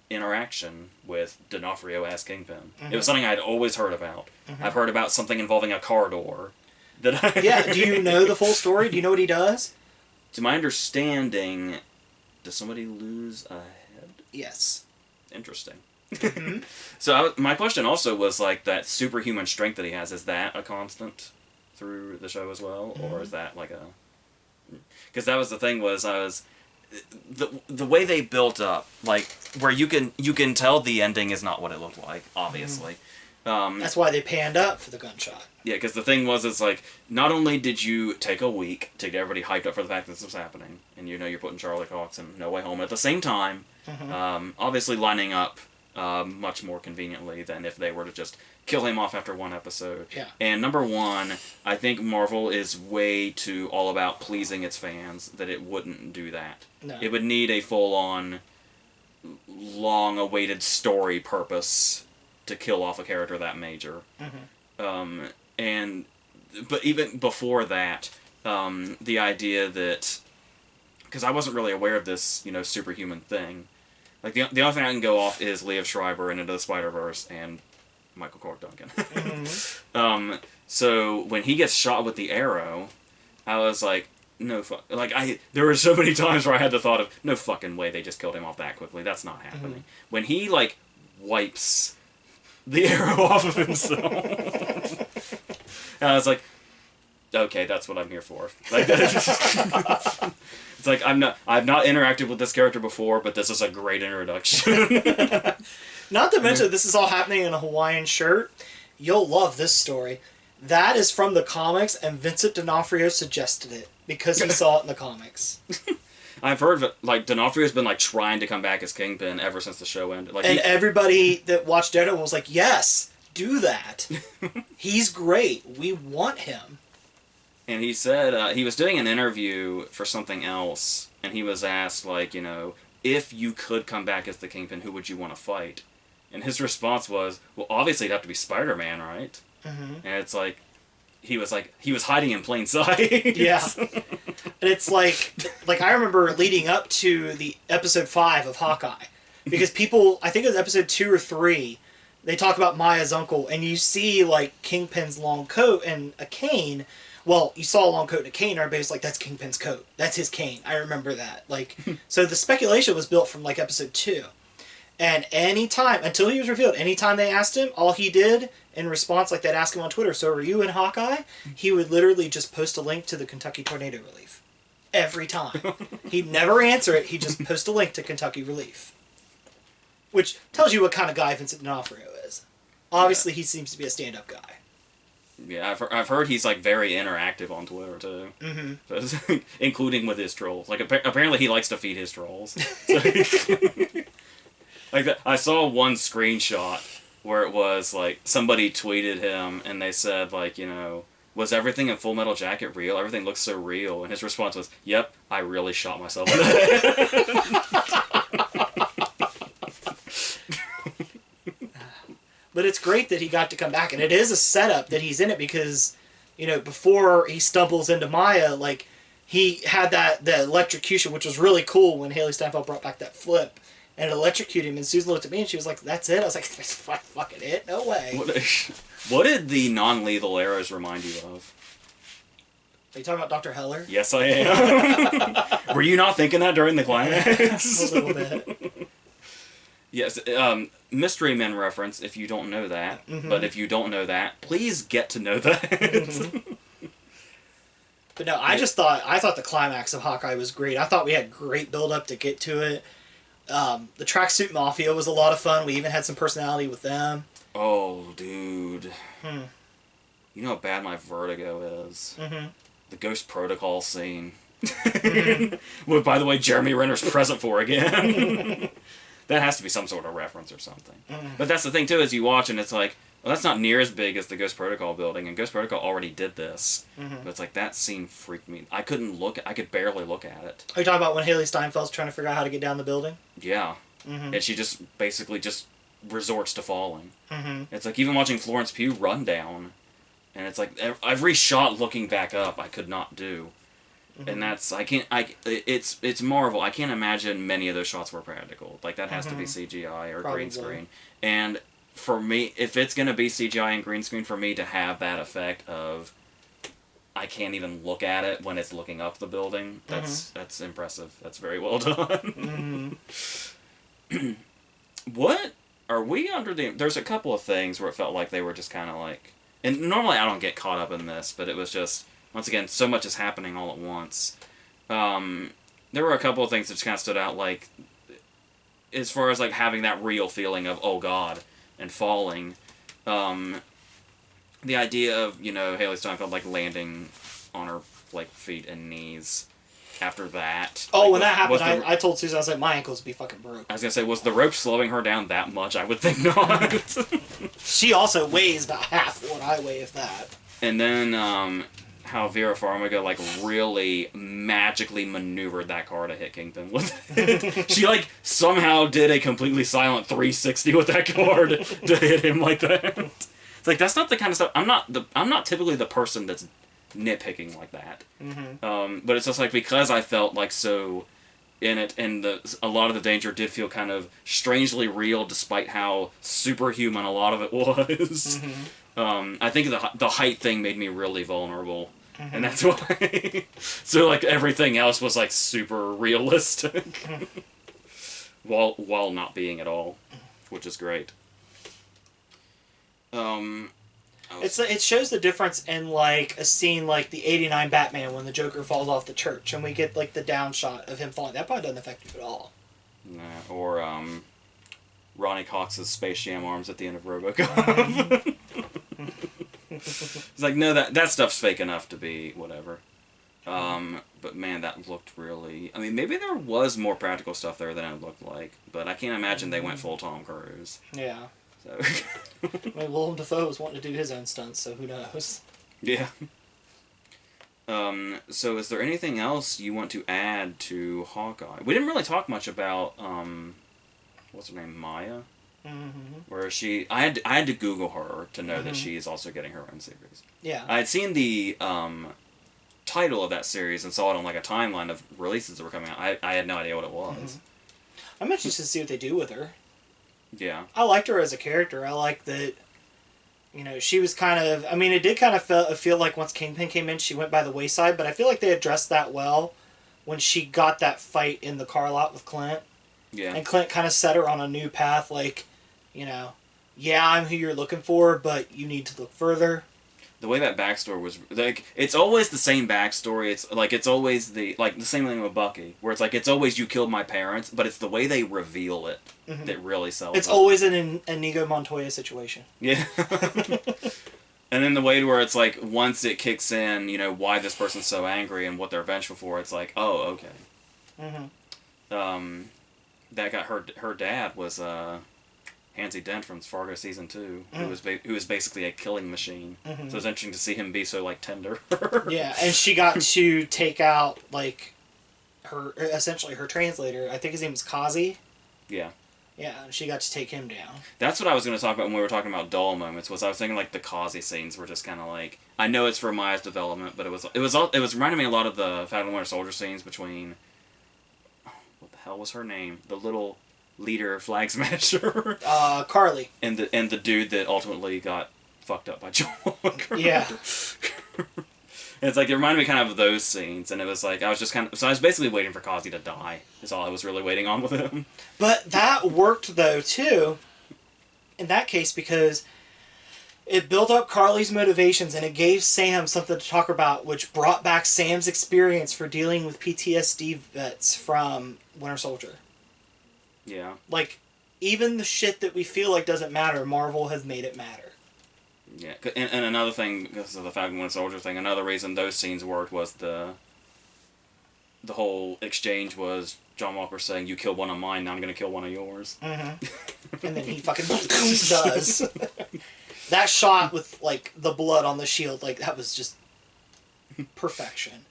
interaction with D'Onofrio as Kingpin. It was something I'd always heard about. I've heard about something involving a car door. Yeah, do you know the full story? Do you know what he does? To my understanding, does somebody lose a head? Yes. Interesting. So my question also was, like, that superhuman strength that he has, is that a constant through the show as well? Or is that like a... Because that was the thing, was the way they built up, like, where you can tell the ending is not what it looked like, obviously. That's why they panned up for the gunshot. Yeah, because the thing was, it's like, not only did you take a week to get everybody hyped up for the fact that this was happening, and you know you're putting Charlie Cox in No Way Home, at the same time, obviously lining up much more conveniently than if they were to just kill him off after one episode. Yeah. And number one, I think Marvel is way too all about pleasing its fans that it wouldn't do that. No. It would need a full-on, long-awaited story purpose to kill off a character that major. But even before that, the idea that, because I wasn't really aware of this, superhuman thing. Like, the only thing I can go off is Liev Schreiber and Into the Spider-Verse and Michael Clark Duncan. So when he gets shot with the arrow, I was like, no fuck. Like, there were so many times where I had the thought of, no fucking way they just killed him off that quickly. That's not happening. When he, like, wipes the arrow off of himself, and I was like, okay, that's what I'm here for. Like, it's like, I've not interacted with this character before, but this is a great introduction. Not to mention, this is all happening in a Hawaiian shirt. You'll love this story. That is from the comics, and Vincent D'Onofrio suggested it because he saw it in the comics. I've heard that, like, D'Onofrio's been, like, trying to come back as Kingpin ever since the show ended. Like, and everybody that watched Daredevil was like, yes, do that. He's great. We want him. And he said, he was doing an interview for something else, and he was asked, like, if you could come back as the Kingpin, who would you want to fight? And his response was, well, obviously it'd have to be Spider-Man, right? And it's like, he was hiding in plain sight. Yeah. And it's like I remember leading up to the episode 5 of Hawkeye, because people, I think it was episode 2 or 3, they talk about Maya's uncle, and you see, like, Kingpin's long coat and a cane. Well, you saw a long coat and a cane, everybody's like, that's Kingpin's coat. That's his cane. I remember that. Like, so the speculation was built from, like, episode 2. And anytime, until he was revealed, anytime they asked him, all he did in response, like they'd ask him on Twitter, so are you in Hawkeye? He would literally just post a link to the Kentucky tornado relief. Every time. He'd never answer it, he'd just post a link to Kentucky relief. Which tells you what kind of guy Vincent D'Onofrio is. Obviously, he seems to be a stand-up guy. Yeah, I've heard he's, like, very interactive on Twitter, too. So, including with his trolls. Like, apparently he likes to feed his trolls. So, like, I saw one screenshot where it was, like, somebody tweeted him, and they said, like, was everything in Full Metal Jacket real? Everything looks so real. And his response was, yep, I really shot myself in the head. But it's great that he got to come back, and it is a setup that he's in it because, before he stumbles into Maya, like, he had the electrocution, which was really cool when Haley Steinfeld brought back that flip, and it electrocuted him, and Susan looked at me and she was like, that's it? I was like, that's fucking it? No way. What did the non-lethal arrows remind you of? Are you talking about Dr. Heller? Yes, I am. Were you not thinking that during the climax? A little bit. Yes, Mystery Men reference, if you don't know that. But if you don't know that, please get to know that. But no, I thought the climax of Hawkeye was great. I thought we had great build-up to get to it. The Tracksuit Mafia was a lot of fun. We even had some personality with them. Oh, dude. You know how bad my vertigo is. The Ghost Protocol scene. Well, by the way, Jeremy Renner's present for again. that has to be some sort of reference or something. Mm. But that's the thing too, is you watch and it's like, well, that's not near as big as the Ghost Protocol building, and Ghost Protocol already did this. Mm-hmm. But it's like, that scene freaked me. I could barely look at it. Are you talking about when Haley Steinfeld's trying to figure out how to get down the building? Yeah. Mm-hmm. And she just basically just resorts to falling. Mm-hmm. It's like even watching Florence Pugh run down, and it's like every shot looking back up I could not do. Mm-hmm. And that's it's Marvel. I can't imagine many of those shots were practical. Like that has to be CGI or Probably. green screen. And for me, if it's gonna be CGI and green screen, for me to have that effect of I can't even look at it when it's looking up the building, that's impressive. That's very well done. Mm-hmm. What are we under the? There's a couple of things where it felt like they were just kind of like, and normally I don't get caught up in this, but it was just once again so much is happening all at once. There were a couple of things that just kind of stood out, like as far as like having that real feeling of oh god and falling. The idea of Haley Steinfeld like landing on her like feet and knees. After that. Oh, like, when that happened, I told Susan, I was like, my ankles would be fucking broke. I was going to say, was the rope slowing her down that much? I would think not. She also weighs about half what I weigh, if that. And then how Vera Farmiga, like, really magically maneuvered that car to hit Kingpin with it. She, like, somehow did a completely silent 360 with that car to hit him like that. It's like, that's not the kind of stuff... I'm not typically the person that's nitpicking like that. Mm-hmm. But it's just like because I felt like so in it, and a lot of the danger did feel kind of strangely real, despite how superhuman a lot of it was. Mm-hmm. I think the height thing made me really vulnerable, and that's why. So like everything else was like super realistic, while not being at all, which is great. It shows the difference in like a scene like the '89 Batman when the Joker falls off the church and we get like the down shot of him falling. That probably doesn't affect you at all. Nah, or Ronnie Cox's Space Jam arms at the end of RoboCop. It's like no, that stuff's fake enough to be whatever. But man, that looked really. I mean, maybe there was more practical stuff there than it looked like, but I can't imagine they went full Tom Cruise. Yeah. So. I mean, Willem Dafoe was wanting to do his own stunts, so who knows? Yeah. So is there anything else you want to add to Hawkeye? We didn't really talk much about what's her name, Maya. Mm-hmm. Where she, I had to Google her to know that she is also getting her own series. Yeah. I had seen the title of that series and saw it on like a timeline of releases that were coming out. I had no idea what it was. Mm-hmm. I'm interested to see what they do with her. Yeah. I liked her as a character. I liked that, she was kind of... I mean, it did kind of feel like once Kingpin came in, she went by the wayside, but I feel like they addressed that well when she got that fight in the car lot with Clint. Yeah. And Clint kind of set her on a new path, like, yeah, I'm who you're looking for, but you need to look further. The way that backstory was, like, it's always the same backstory. It's always the same thing with Bucky, where it's like, it's always you killed my parents, but it's the way they reveal it that really sells It's it. always an Inigo Montoya situation. Yeah. And then the way where it's like, once it kicks in, why this person's so angry and what they're vengeful for, it's like, oh, okay. Mm-hmm. That got her dad was, Hansi Dent from Fargo season 2, who was basically a killing machine. So it's interesting to see him be so like tender. Yeah, and she got to take out like essentially her translator. I think his name was Kazi. Yeah. Yeah, she got to take him down. That's what I was going to talk about when we were talking about dull moments. Was I was thinking like the Kazi scenes were just kind of like, I know it's for Maya's development, but it was reminding me a lot of the Falcon and Winter Soldier scenes between what the hell was her name? The little leader flag smasher. Carly. And the dude that ultimately got fucked up by John Walker. Yeah. And it's like, it reminded me kind of those scenes, and it was like, I was basically waiting for Kazi to die, is all I was really waiting on with him. But that worked, though, too, in that case, because it built up Carly's motivations, and it gave Sam something to talk about, which brought back Sam's experience for dealing with PTSD vets from Winter Soldier. Yeah. Like, even the shit that we feel like doesn't matter, Marvel has made it matter. Yeah, and another thing, because of the Falcon Winter Soldier thing, another reason those scenes worked was the the whole exchange was John Walker saying, "You kill one of mine, now I'm gonna kill one of yours." Mm-hmm. And then he fucking does. That shot with, like, the blood on the shield, like, that was just perfection.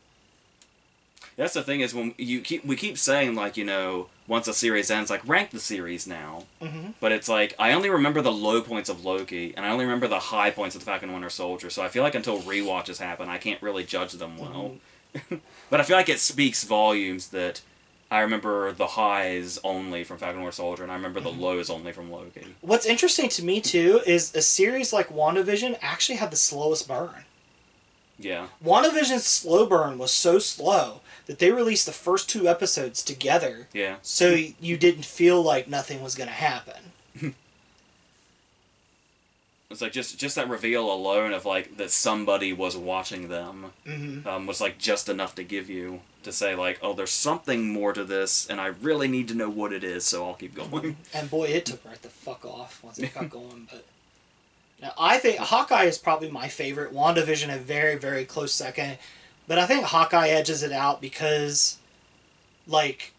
That's the thing is when we keep saying, like, once a series ends, like, rank the series now. Mm-hmm. But it's like, I only remember the low points of Loki, and I only remember the high points of the Falcon and Winter Soldier, so I feel like until rewatches happen, I can't really judge them well. Mm-hmm. But I feel like it speaks volumes that I remember the highs only from Falcon and Winter Soldier, and I remember the lows only from Loki. What's interesting to me, too, is a series like WandaVision actually had the slowest burn. Yeah. WandaVision's slow burn was so slow that they released the first 2 episodes together. Yeah. So you didn't feel like nothing was going to happen. It's like just that reveal alone of, like, that somebody was watching them was, like, just enough to give you to say, like, oh, there's something more to this, and I really need to know what it is, so I'll keep going. And boy, it took right the fuck off once it got going. But now, I think Hawkeye is probably my favorite. WandaVision a very, very close second. But I think Hawkeye edges it out because, like,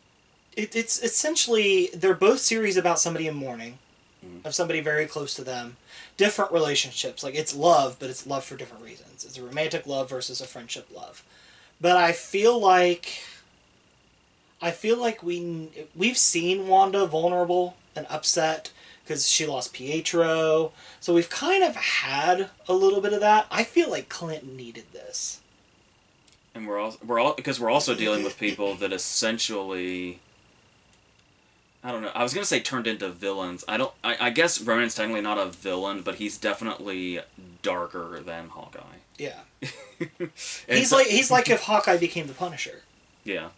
it's essentially, they're both series about somebody in mourning, of somebody very close to them. Different relationships. Like, it's love, but it's love for different reasons. It's a romantic love versus a friendship love. But I feel like we've seen Wanda vulnerable and upset because she lost Pietro. So we've kind of had a little bit of that. I feel like Clint needed this. And we're also dealing with people that essentially, I don't know. I was gonna say turned into villains. I guess Ronan's technically not a villain, but he's definitely darker than Hawkeye. Yeah. he's he's like if Hawkeye became the Punisher. Yeah.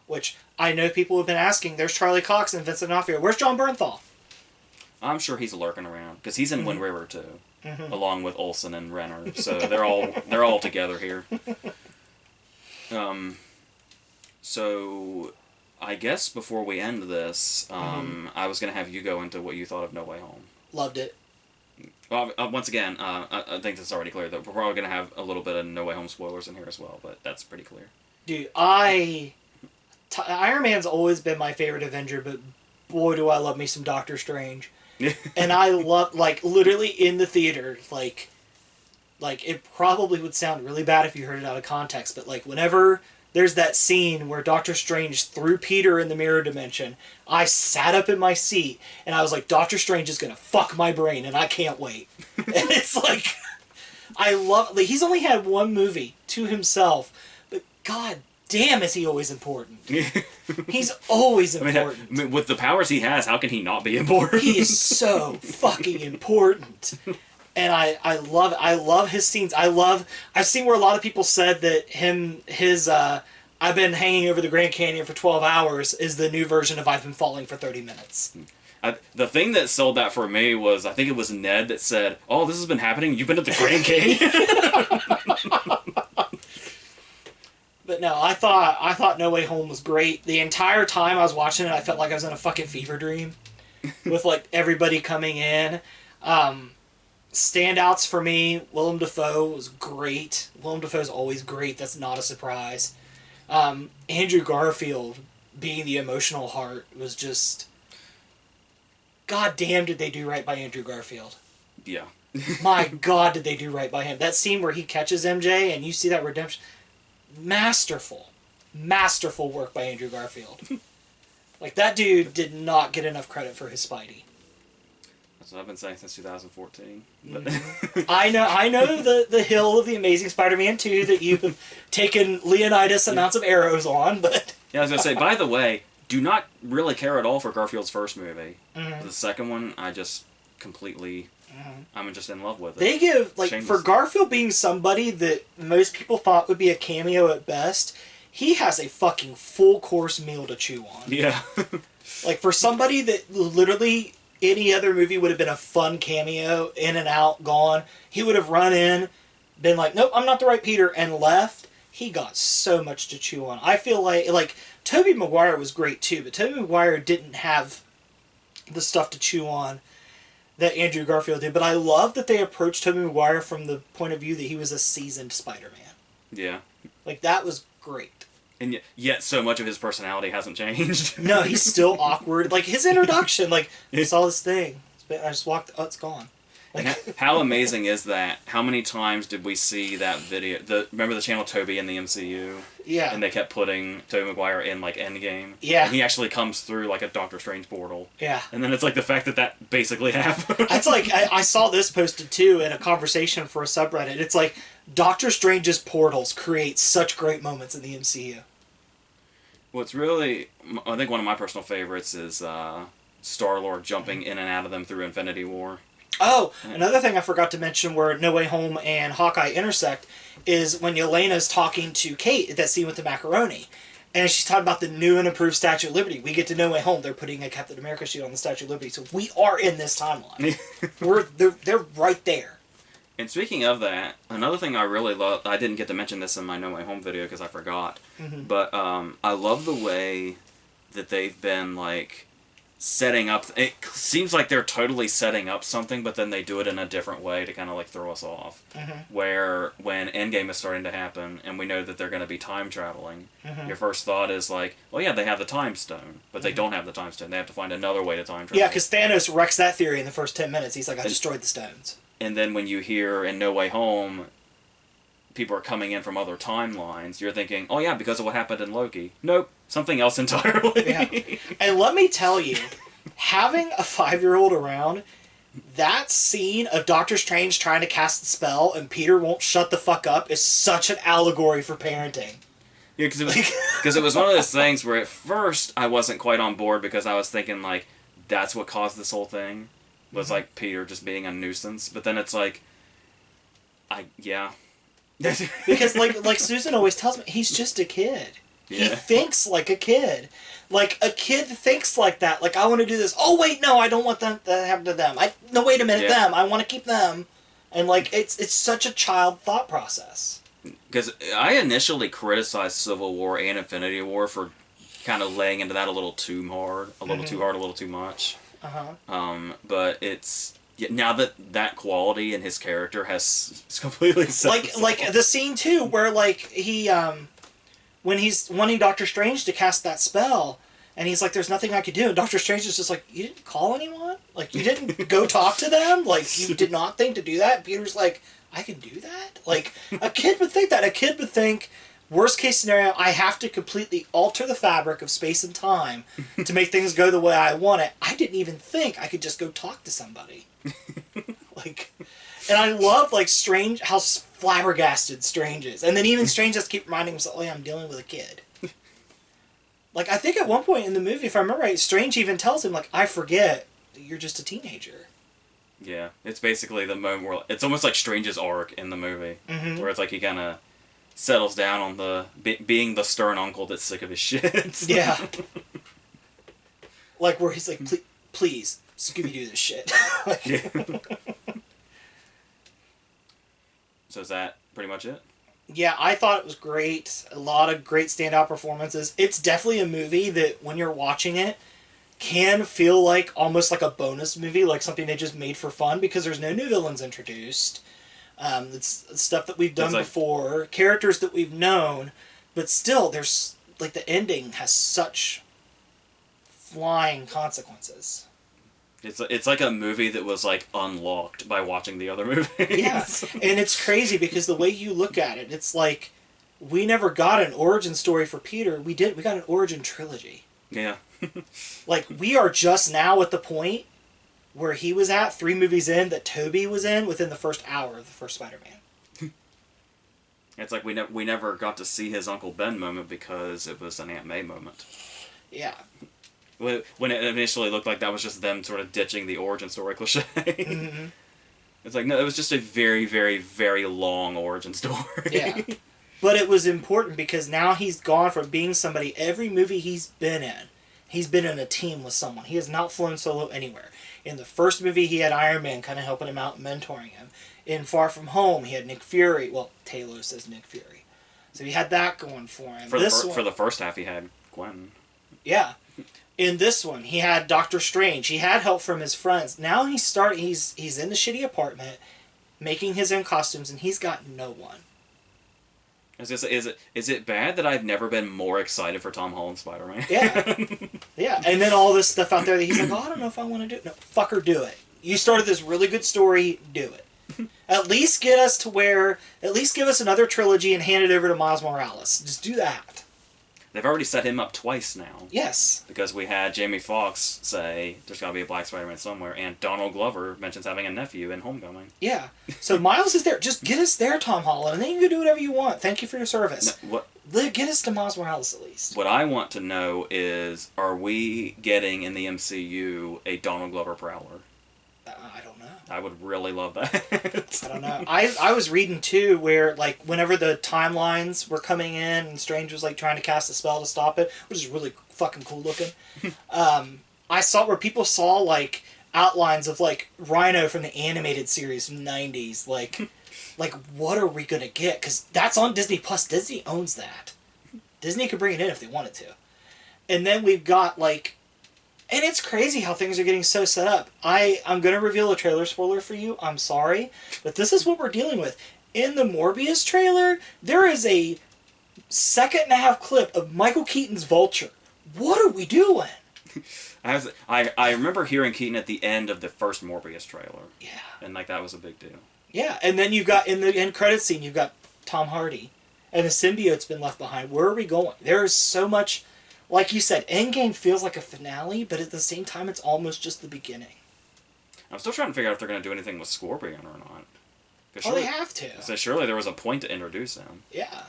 Which I know people have been asking. There's Charlie Cox and Vincent D'Onofrio. Where's John Bernthal? I'm sure he's lurking around because he's in Wind River too, along with Olsen and Renner. So they're all together here. So I guess before we end this, I was going to have you go into what you thought of No Way Home. Loved it. Well, once again, I think it's already clear that we're probably going to have a little bit of No Way Home spoilers in here as well, but that's pretty clear. Dude, Iron Man's always been my favorite Avenger, but boy do I love me some Doctor Strange. And I love, like, literally in the theater, like, it probably would sound really bad if you heard it out of context, but, like, whenever there's that scene where Doctor Strange threw Peter in the mirror dimension, I sat up in my seat, and I was like, Doctor Strange is gonna fuck my brain, and I can't wait. And it's like, like, he's only had one movie to himself, but god damn is he always important. He's always important. I mean, with the powers he has, how can he not be important? He is so fucking important. And I love it. I love his scenes. I've seen where a lot of people said that his I've been hanging over the Grand Canyon for 12 hours is the new version of I've been falling for 30 minutes. The thing that sold that for me was, I think it was Ned that said, oh, this has been happening? You've been at the Grand Canyon? But no, I thought No Way Home was great. The entire time I was watching it, I felt like I was in a fucking fever dream. With, like, everybody coming in. Standouts for me, Willem Dafoe was great. Willem Dafoe's always great. That's not a surprise. Andrew Garfield being the emotional heart was just... God damn did they do right by Andrew Garfield. Yeah. My God did they do right by him. That scene where he catches MJ and you see that redemption... Masterful. Masterful work by Andrew Garfield. Like, that dude did not get enough credit for his Spidey. That's what I've been saying since 2014. I know the hill of the Amazing Spider-Man 2 that you've taken Leonidas amounts of arrows on, but... Yeah, I was going to say, by the way, do not really care at all for Garfield's first movie. The second one, I just completely... I'm just in love with it. They give, like, for Garfield being somebody that most people thought would be a cameo at best, he has a fucking full-course meal to chew on. Yeah. Like, for somebody that literally any other movie would have been a fun cameo, in and out, gone, he would have run in, been like, nope, I'm not the right Peter, and left. He got so much to chew on. I feel like Tobey Maguire was great too, but Tobey Maguire didn't have the stuff to chew on that Andrew Garfield did, but I love that they approached Tobey Maguire from the point of view that he was a seasoned Spider-Man. Yeah. Like, that was great. And yet so much of his personality hasn't changed. No, he's still awkward. Like, his introduction, like, I saw this thing. I just walked, oh, it's gone. Like, how amazing is that? How many times did we see that video? Remember the channel Toby in the MCU? Yeah. And they kept putting Tobey Maguire in, like, Endgame? Yeah. And he actually comes through, like, a Doctor Strange portal. Yeah. And then it's, like, the fact that that basically happened. It's like, I saw this posted, too, in a conversation for a subreddit. It's like, Doctor Strange's portals create such great moments in the MCU. What's really... I think one of my personal favorites is Star-Lord jumping in and out of them through Infinity War. Oh, another thing I forgot to mention where No Way Home and Hawkeye intersect is when Yelena's talking to Kate, that scene with the macaroni. And she's talking about the new and improved Statue of Liberty. We get to No Way Home. They're putting a Captain America shield on the Statue of Liberty. So we are in this timeline. They're right there. And speaking of that, another thing I really love... I didn't get to mention this in my No Way Home video because I forgot. Mm-hmm. But I love the way that they've been, like... setting up... It seems like they're totally setting up something, but then they do it in a different way to kind of, like, throw us off. Mm-hmm. Where, when Endgame is starting to happen, and we know that they're going to be time traveling, your first thought is, like, well, yeah, they have the time stone, but they don't have the time stone. They have to find another way to time travel. Yeah, because Thanos wrecks that theory in the first 10 minutes. He's like, I destroyed the stones. And then when you hear in No Way Home... people are coming in from other timelines, you're thinking, oh yeah, because of what happened in Loki. Nope, something else entirely. Yeah. And let me tell you, having a 5-year-old around, that scene of Doctor Strange trying to cast the spell and Peter won't shut the fuck up is such an allegory for parenting. Yeah, because it was one of those things where at first I wasn't quite on board because I was thinking, like, that's what caused this whole thing, was, like, Peter just being a nuisance. But then it's like, yeah... Because like Susan always tells me, he's just a kid. Yeah. He thinks like a kid. Like, a kid thinks like that. Like, I want to do this. Oh, wait, no, I don't want that to happen to them. No, wait a minute, them. I want to keep them. And, like, it's such a child thought process. Because I initially criticized Civil War and Infinity War for kind of laying into that a little too hard. A little too hard, a little too much. But it's... Yeah, now that quality in his character has completely set like the scene too where like he when he's wanting Doctor Strange to cast that spell and he's like, there's nothing I could do, and Doctor Strange is just like, you didn't call anyone, like you didn't go talk to them, like you did not think to do that, and Peter's like, I can do that. Like, a kid would think that. A kid would think, worst case scenario, I have to completely alter the fabric of space and time to make things go the way I want it. I didn't even think I could just go talk to somebody. Like, and I love, like, Strange, how flabbergasted Strange is. And then even Strange has to keep reminding himself, oh yeah, I'm dealing with a kid. Like, I think at one point in the movie, if I remember right, Strange even tells him, like, I forget that you're just a teenager. Yeah, it's basically the moment where, it's almost like Strange's arc in the movie. Where it's like he kind of settles down on the, being the stern uncle that's sick of his shit. Yeah. Like, where he's like, please, Scooby-Doo this shit. Like, yeah. So is that pretty much it? Yeah, I thought it was great. A lot of great standout performances. It's definitely a movie that, when you're watching it, can feel like almost like a bonus movie, like something they just made for fun, because there's no new villains introduced. It's stuff that we've done before, characters that we've known, but still, there's, like, the ending has such flying consequences. It's like a movie that was, like, unlocked by watching the other movies. Yeah, and it's crazy because the way you look at it, it's like, we never got an origin story for Peter. We got an origin trilogy. Yeah. Like, we are just now at the point where he was at, 3 movies in, that Tobey was in within the first hour of the first Spider-Man. It's like we never got to see his Uncle Ben moment because it was an Aunt May moment. Yeah. When it initially looked like that was just them sort of ditching the origin story cliche. Mm-hmm. It's like, no, it was just a very, very, very long origin story. Yeah. But it was important because now he's gone from being somebody, every movie he's been in a team with someone. He has not flown solo anywhere. In the first movie, he had Iron Man kind of helping him out and mentoring him. In Far From Home, he had Nick Fury. Well, Talos says Nick Fury. So he had that going for him. For the first half, he had Gwen. Yeah. In this one, he had Doctor Strange. He had help from his friends. Now he's in the shitty apartment, making his own costumes, and he's got no one. I was gonna say, is it bad that I've never been more excited for Tom Holland's Spider-Man? Yeah. Yeah. And then all this stuff out there that he's like, oh, I don't know if I want to do it. No, fucker, do it. You started this really good story, do it. At least get us to where, at least give us another trilogy and hand it over to Miles Morales. Just do that. They've already set him up twice now. Yes. Because we had Jamie Foxx say there's got to be a Black Spider-Man somewhere, and Donald Glover mentions having a nephew in Homecoming. Yeah. So Miles is there. Just get us there, Tom Holland, and then you can do whatever you want. Thank you for your service. No, Get us to Miles Morales at least. What I want to know is, are we getting in the MCU a Donald Glover Prowler? I don't know. I would really love that. I don't know. I was reading too where like whenever the timelines were coming in and Strange was like trying to cast a spell to stop it, which is really fucking cool looking. I saw where people saw like outlines of like Rhino from the animated series from the 90s. Like what are we gonna get? Because that's on Disney Plus. Disney owns that. Disney could bring it in if they wanted to. And then we've got like. And it's crazy how things are getting so set up. I'm going to reveal a trailer spoiler for you. I'm sorry. But this is what we're dealing with. In the Morbius trailer, there is a 1.5-second clip of Michael Keaton's Vulture. What are we doing? I remember hearing Keaton at the end of the first Morbius trailer. Yeah. And like that was a big deal. Yeah, and then you've got, in the end credit scene, you've got Tom Hardy. And the symbiote's been left behind. Where are we going? There is so much... Like you said, Endgame feels like a finale, but at the same time, it's almost just the beginning. I'm still trying to figure out if they're going to do anything with Scorpion or not. They have to. So surely there was a point to introduce him. Yeah.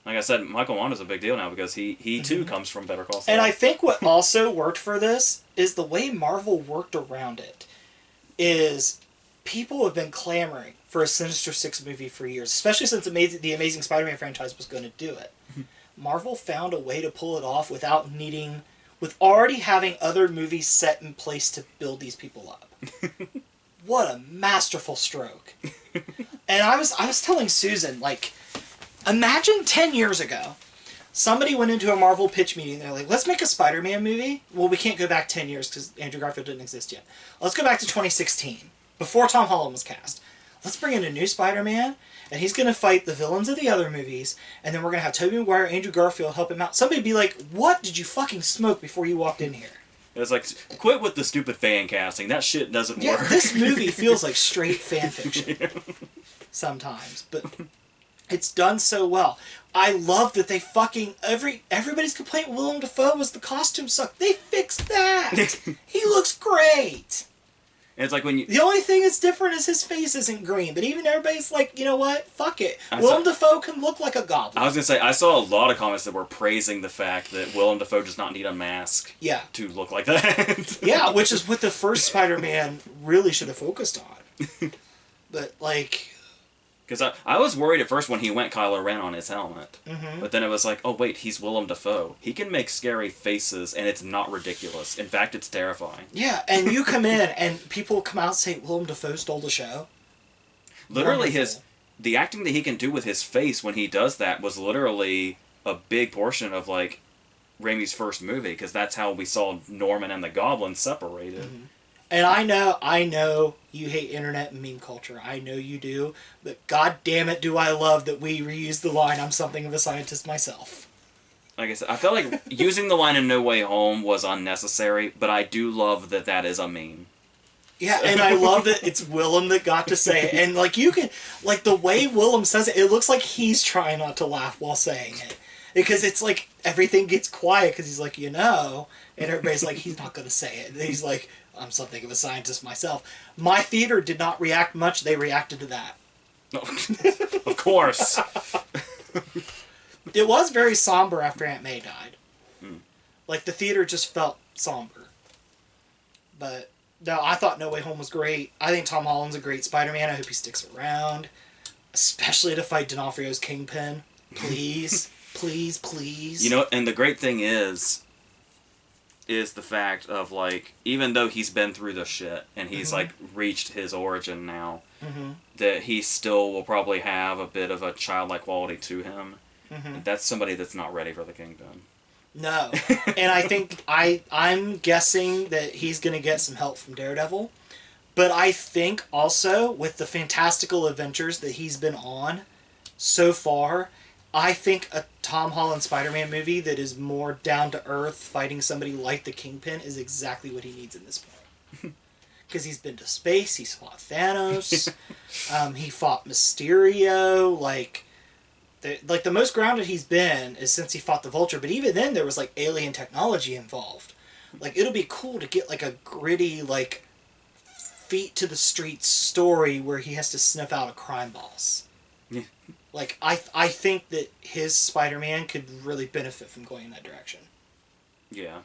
Like I said, Michael Wanda's a big deal now because he too comes from Better Call Saul. And I think what also worked for this is the way Marvel worked around it. Is people have been clamoring for a Sinister Six movie for years, especially since the Amazing Spider-Man franchise was going to do it. Marvel found a way to pull it off with already having other movies set in place to build these people up. What a masterful stroke. And I was telling Susan, like, imagine 10 years ago, somebody went into a Marvel pitch meeting, they're like, let's make a Spider-Man movie. Well, we can't go back 10 years because Andrew Garfield didn't exist yet. Let's go back to 2016, before Tom Holland was cast. Let's bring in a new Spider-Man, and he's going to fight the villains of the other movies, and then we're going to have Tobey Maguire, Andrew Garfield help him out. Somebody be like, what did you fucking smoke before you walked in here? It's like, quit with the stupid fan casting. That shit doesn't work. Yeah, this movie feels like straight fan fiction. Sometimes. But it's done so well. I love that they fucking... Everybody's complaint Willem Dafoe was the costume sucked. They fixed that! He looks great! And it's like when you... The only thing that's different is his face isn't green, but even everybody's like, you know what? Fuck it. Willem Dafoe can look like a goblin. I was going to say, I saw a lot of comments that were praising the fact that Willem Dafoe does not need a mask to look like that. Yeah, which is what the first Spider-Man really should have focused on. But, like... Because I was worried at first when he went Kylo Ren on his helmet. Mm-hmm. But then it was like, oh wait, he's Willem Dafoe. He can make scary faces, and it's not ridiculous. In fact, it's terrifying. Yeah, and you come in, and people come out and say, Willem Dafoe stole the show. Literally, the acting that he can do with his face when he does that was literally a big portion of, like, Raimi's first movie, because that's how we saw Norman and the Goblin separated. Mm-hmm. And I know you hate internet and meme culture. I know you do. But god damn it, do I love that we reuse the line, I'm something of a scientist myself. Like I said, I felt like using the line in No Way Home was unnecessary, but I do love that that is a meme. Yeah, and I love that it's Willem that got to say it. And, like, you can... Like, the way Willem says it, it looks like he's trying not to laugh while saying it. Because it's like, everything gets quiet because he's like, you know... And everybody's like, he's not going to say it. And he's like... I'm something of a scientist myself. My theater did not react much. They reacted to that. Of course. It was very somber after Aunt May died. Like, the theater just felt somber. But, no, I thought No Way Home was great. I think Tom Holland's a great Spider-Man. I hope he sticks around. Especially to fight D'Onofrio's Kingpin. Please. Please, please. You know, and the great thing is the fact of, like, even though he's been through the shit and he's, like, reached his origin now, that he still will probably have a bit of a childlike quality to him. That's somebody that's not ready for the kingdom. No. And I think I'm guessing that he's going to get some help from Daredevil. But I think also with the fantastical adventures that he's been on so far, I think a Tom Holland Spider-Man movie that is more down to earth, fighting somebody like the Kingpin, is exactly what he needs in this point. Because he's been to space, he's fought Thanos, he fought Mysterio, the most grounded he's been is since he fought the Vulture, but even then there was like alien technology involved. Like, it'll be cool to get like a gritty, like, feet to the streets story where he has to sniff out a crime boss. Yeah. Like, I think that his Spider-Man could really benefit from going in that direction. Yeah.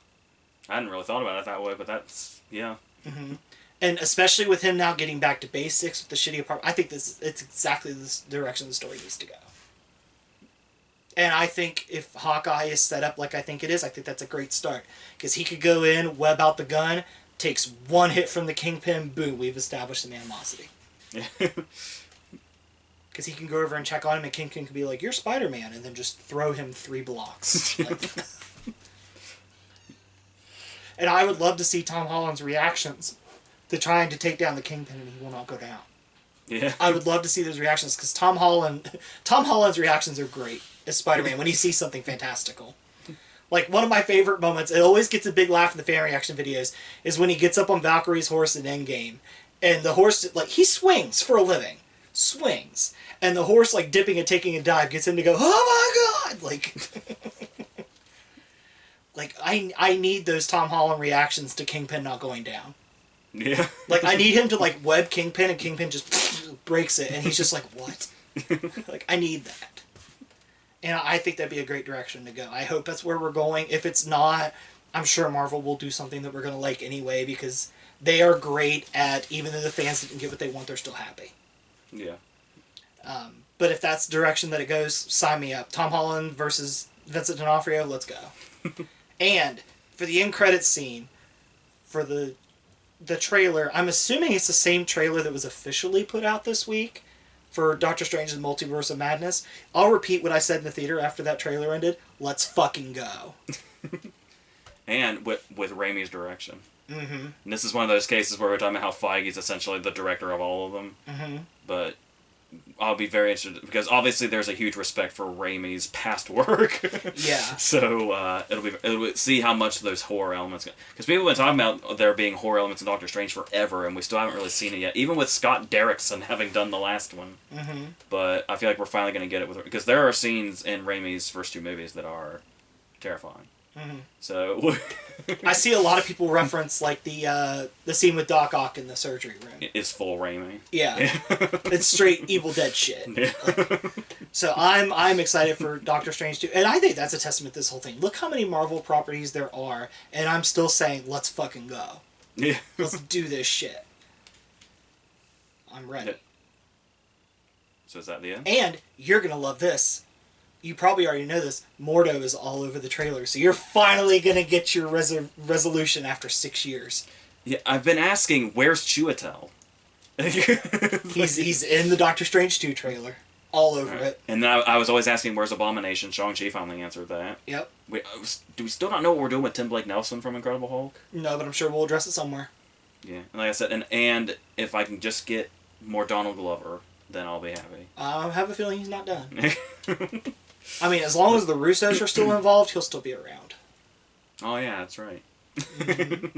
I hadn't really thought about it that way, but that's, yeah. Mm-hmm. And especially with him now getting back to basics with the shitty apartment, I think it's exactly the direction the story needs to go. And I think if Hawkeye is set up like I think it is, I think that's a great start. Because he could go in, web out the gun, takes one hit from the Kingpin, boom, we've established some animosity. Because he can go over and check on him, and Kingpin can be like, "You're Spider-Man," and then just throw him 3 blocks. And I would love to see Tom Holland's reactions to trying to take down the Kingpin, and he will not go down. Yeah. I would love to see those reactions, because Tom Holland's reactions are great as Spider-Man when he sees something fantastical. Like, one of my favorite moments, it always gets a big laugh in the fan reaction videos, is when he gets up on Valkyrie's horse in Endgame, and the horse, like, he swings for a living. Swings. And the horse, like, dipping and taking a dive gets him to go, "Oh my god!" Like, like, I need those Tom Holland reactions to Kingpin not going down. Yeah. Like, I need him to, like, web Kingpin, and Kingpin just breaks it, and he's just like, "What?" Like, I need that. And I think that'd be a great direction to go. I hope that's where we're going. If it's not, I'm sure Marvel will do something that we're going to like anyway, because they are great at, even though the fans didn't get what they want, they're still happy. Yeah. But if that's the direction that it goes, sign me up. Tom Holland versus Vincent D'Onofrio, let's go. And for the end credits scene, for the trailer, I'm assuming it's the same trailer that was officially put out this week for Doctor Strange's Multiverse of Madness. I'll repeat what I said in the theater after that trailer ended. Let's fucking go. And with Raimi's direction. Mm-hmm. And this is one of those cases where we're talking about how Feige's essentially the director of all of them. Mm-hmm. But I'll be very interested, because obviously there's a huge respect for Raimi's past work. Yeah. So it'll see how much of those horror elements, because people have been talking about there being horror elements in Doctor Strange forever, and we still haven't really seen it yet, even with Scott Derrickson having done the last one. Mm-hmm. But I feel like we're finally going to get it because there are scenes in Raimi's first 2 movies that are terrifying. Mm-hmm. So I see a lot of people reference like the scene with Doc Ock in the surgery room. it's full Raimi. Yeah. It's straight Evil Dead shit. Yeah. So I'm excited for Doctor Strange 2. And I think that's a testament to this whole thing. Look how many Marvel properties there are, and I'm still saying, let's fucking go. Yeah. Let's do this shit. I'm ready. Yeah. So is that the end? And you're going to love this. You probably already know this. Mordo is all over the trailer. So you're finally going to get your resolution after 6 years. Yeah, I've been asking, where's Chiwetel? He's in the Doctor Strange 2 trailer. All over it. And then I was always asking, where's Abomination? Shang-Chi finally answered that. Yep. Do we still not know what we're doing with Tim Blake Nelson from Incredible Hulk? No, but I'm sure we'll address it somewhere. Yeah, and like I said, and if I can just get more Donald Glover, then I'll be happy. I have a feeling he's not done. I mean, as long as the Russos are still involved, he'll still be around. Oh yeah, that's right. Mm-hmm.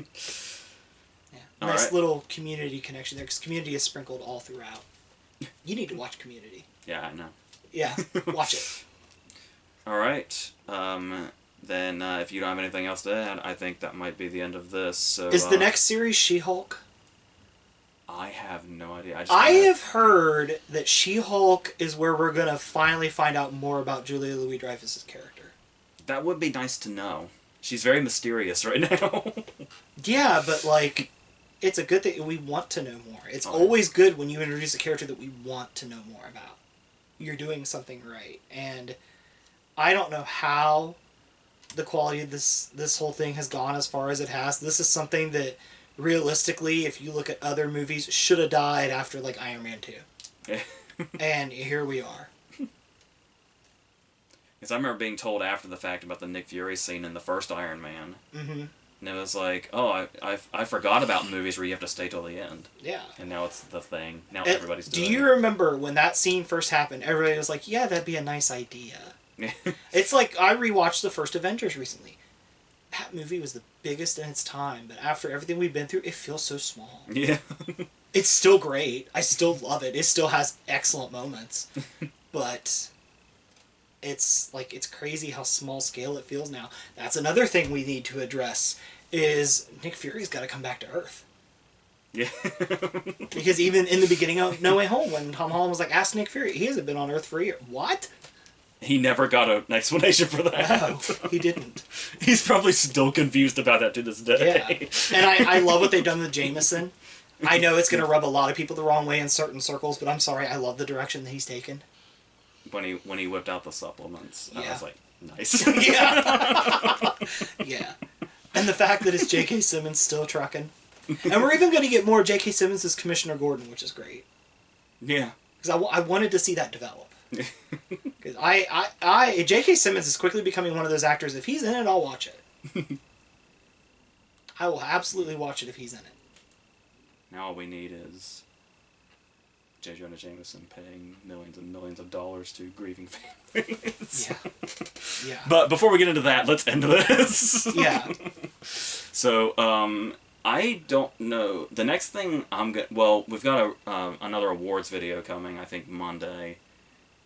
Yeah. Nice little Community connection there, because Community is sprinkled all throughout. You need to watch Community. Yeah, I know. Yeah, watch it. All right. Then if you don't have anything else to add, I think that might be the end of this. So, is the next series She-Hulk? I have no idea. I have heard that She-Hulk is where we're going to finally find out more about Julia Louis-Dreyfus' character. That would be nice to know. She's very mysterious right now. Yeah, but like, it's a good thing. We want to know more. It's always good when you introduce a character that we want to know more about. You're doing something right. And I don't know how the quality of this whole thing has gone as far as it has. This is something that, realistically, if you look at other movies, should have died after, like, Iron Man 2. And here we are. Because I remember being told after the fact about the Nick Fury scene in the first Iron Man. Mm-hmm. And it was like, oh, I forgot about movies where you have to stay till the end. Yeah. And now it's the thing. Now everybody's doing it. Do you remember when that scene first happened, everybody was like, yeah, that'd be a nice idea. It's like I rewatched the first Avengers recently. That movie was the biggest in its time, but after everything we've been through, it feels so small. Yeah. It's still great. I still love it. It still has excellent moments. But it's crazy how small scale it feels now. That's another thing we need to address is Nick Fury's got to come back to Earth. Yeah. Because even in the beginning of No Way Home, when Tom Holland was like, ask Nick Fury, he hasn't been on Earth for a year. What? He never got an explanation for that. No, he didn't. He's probably still confused about that to this day. Yeah. And I love what they've done with Jameson. I know it's going to rub a lot of people the wrong way in certain circles, but I'm sorry, I love the direction that he's taken. When he whipped out the supplements, I Yeah. was like, nice. Yeah. Yeah. And the fact that it's J.K. Simmons still trucking. And we're even going to get more J.K. Simmons as Commissioner Gordon, which is great. Yeah. Because I wanted to see that develop. Because J.K. Simmons is quickly becoming one of those actors. If he's in it, I'll watch it. I will absolutely watch it if he's in it. Now all we need is J. Jonah Jameson paying millions and millions of dollars to grieving families. Yeah. Yeah. But before we get into that, let's end this. Yeah. So, I don't know. The next thing well, we've got another awards video coming, I think Monday.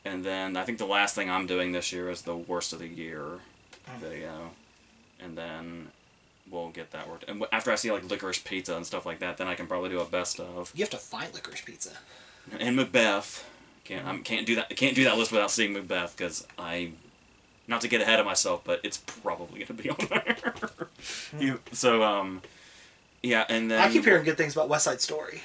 And then I think the last thing I'm doing this year is the worst of the year video. And then we'll get that worked. And after I see like Licorice Pizza and stuff like that, then I can probably do a best of. You have to find Licorice Pizza. And Macbeth. Can't do that list without seeing Macbeth, because not to get ahead of myself, but it's probably gonna be on there. So yeah, and then I keep hearing good things about West Side Story.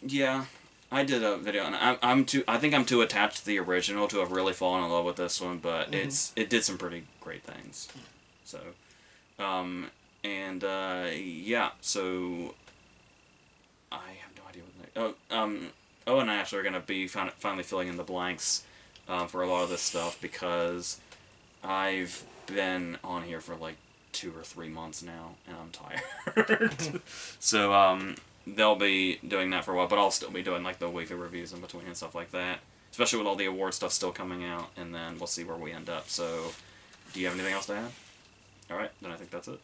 Yeah, I did a video, and I think I'm too attached to the original to have really fallen in love with this one, but it did some pretty great things. So, yeah, so I have no idea what Owen and I actually are going to be finally filling in the blanks for a lot of this stuff, because I've been on here for like 2 or 3 months now, and I'm tired. So, they'll be doing that for a while, but I'll still be doing like the weekly reviews in between and stuff like that, especially with all the award stuff still coming out, and then we'll see where we end up. So, do you have anything else to add? Alright, then I think that's it.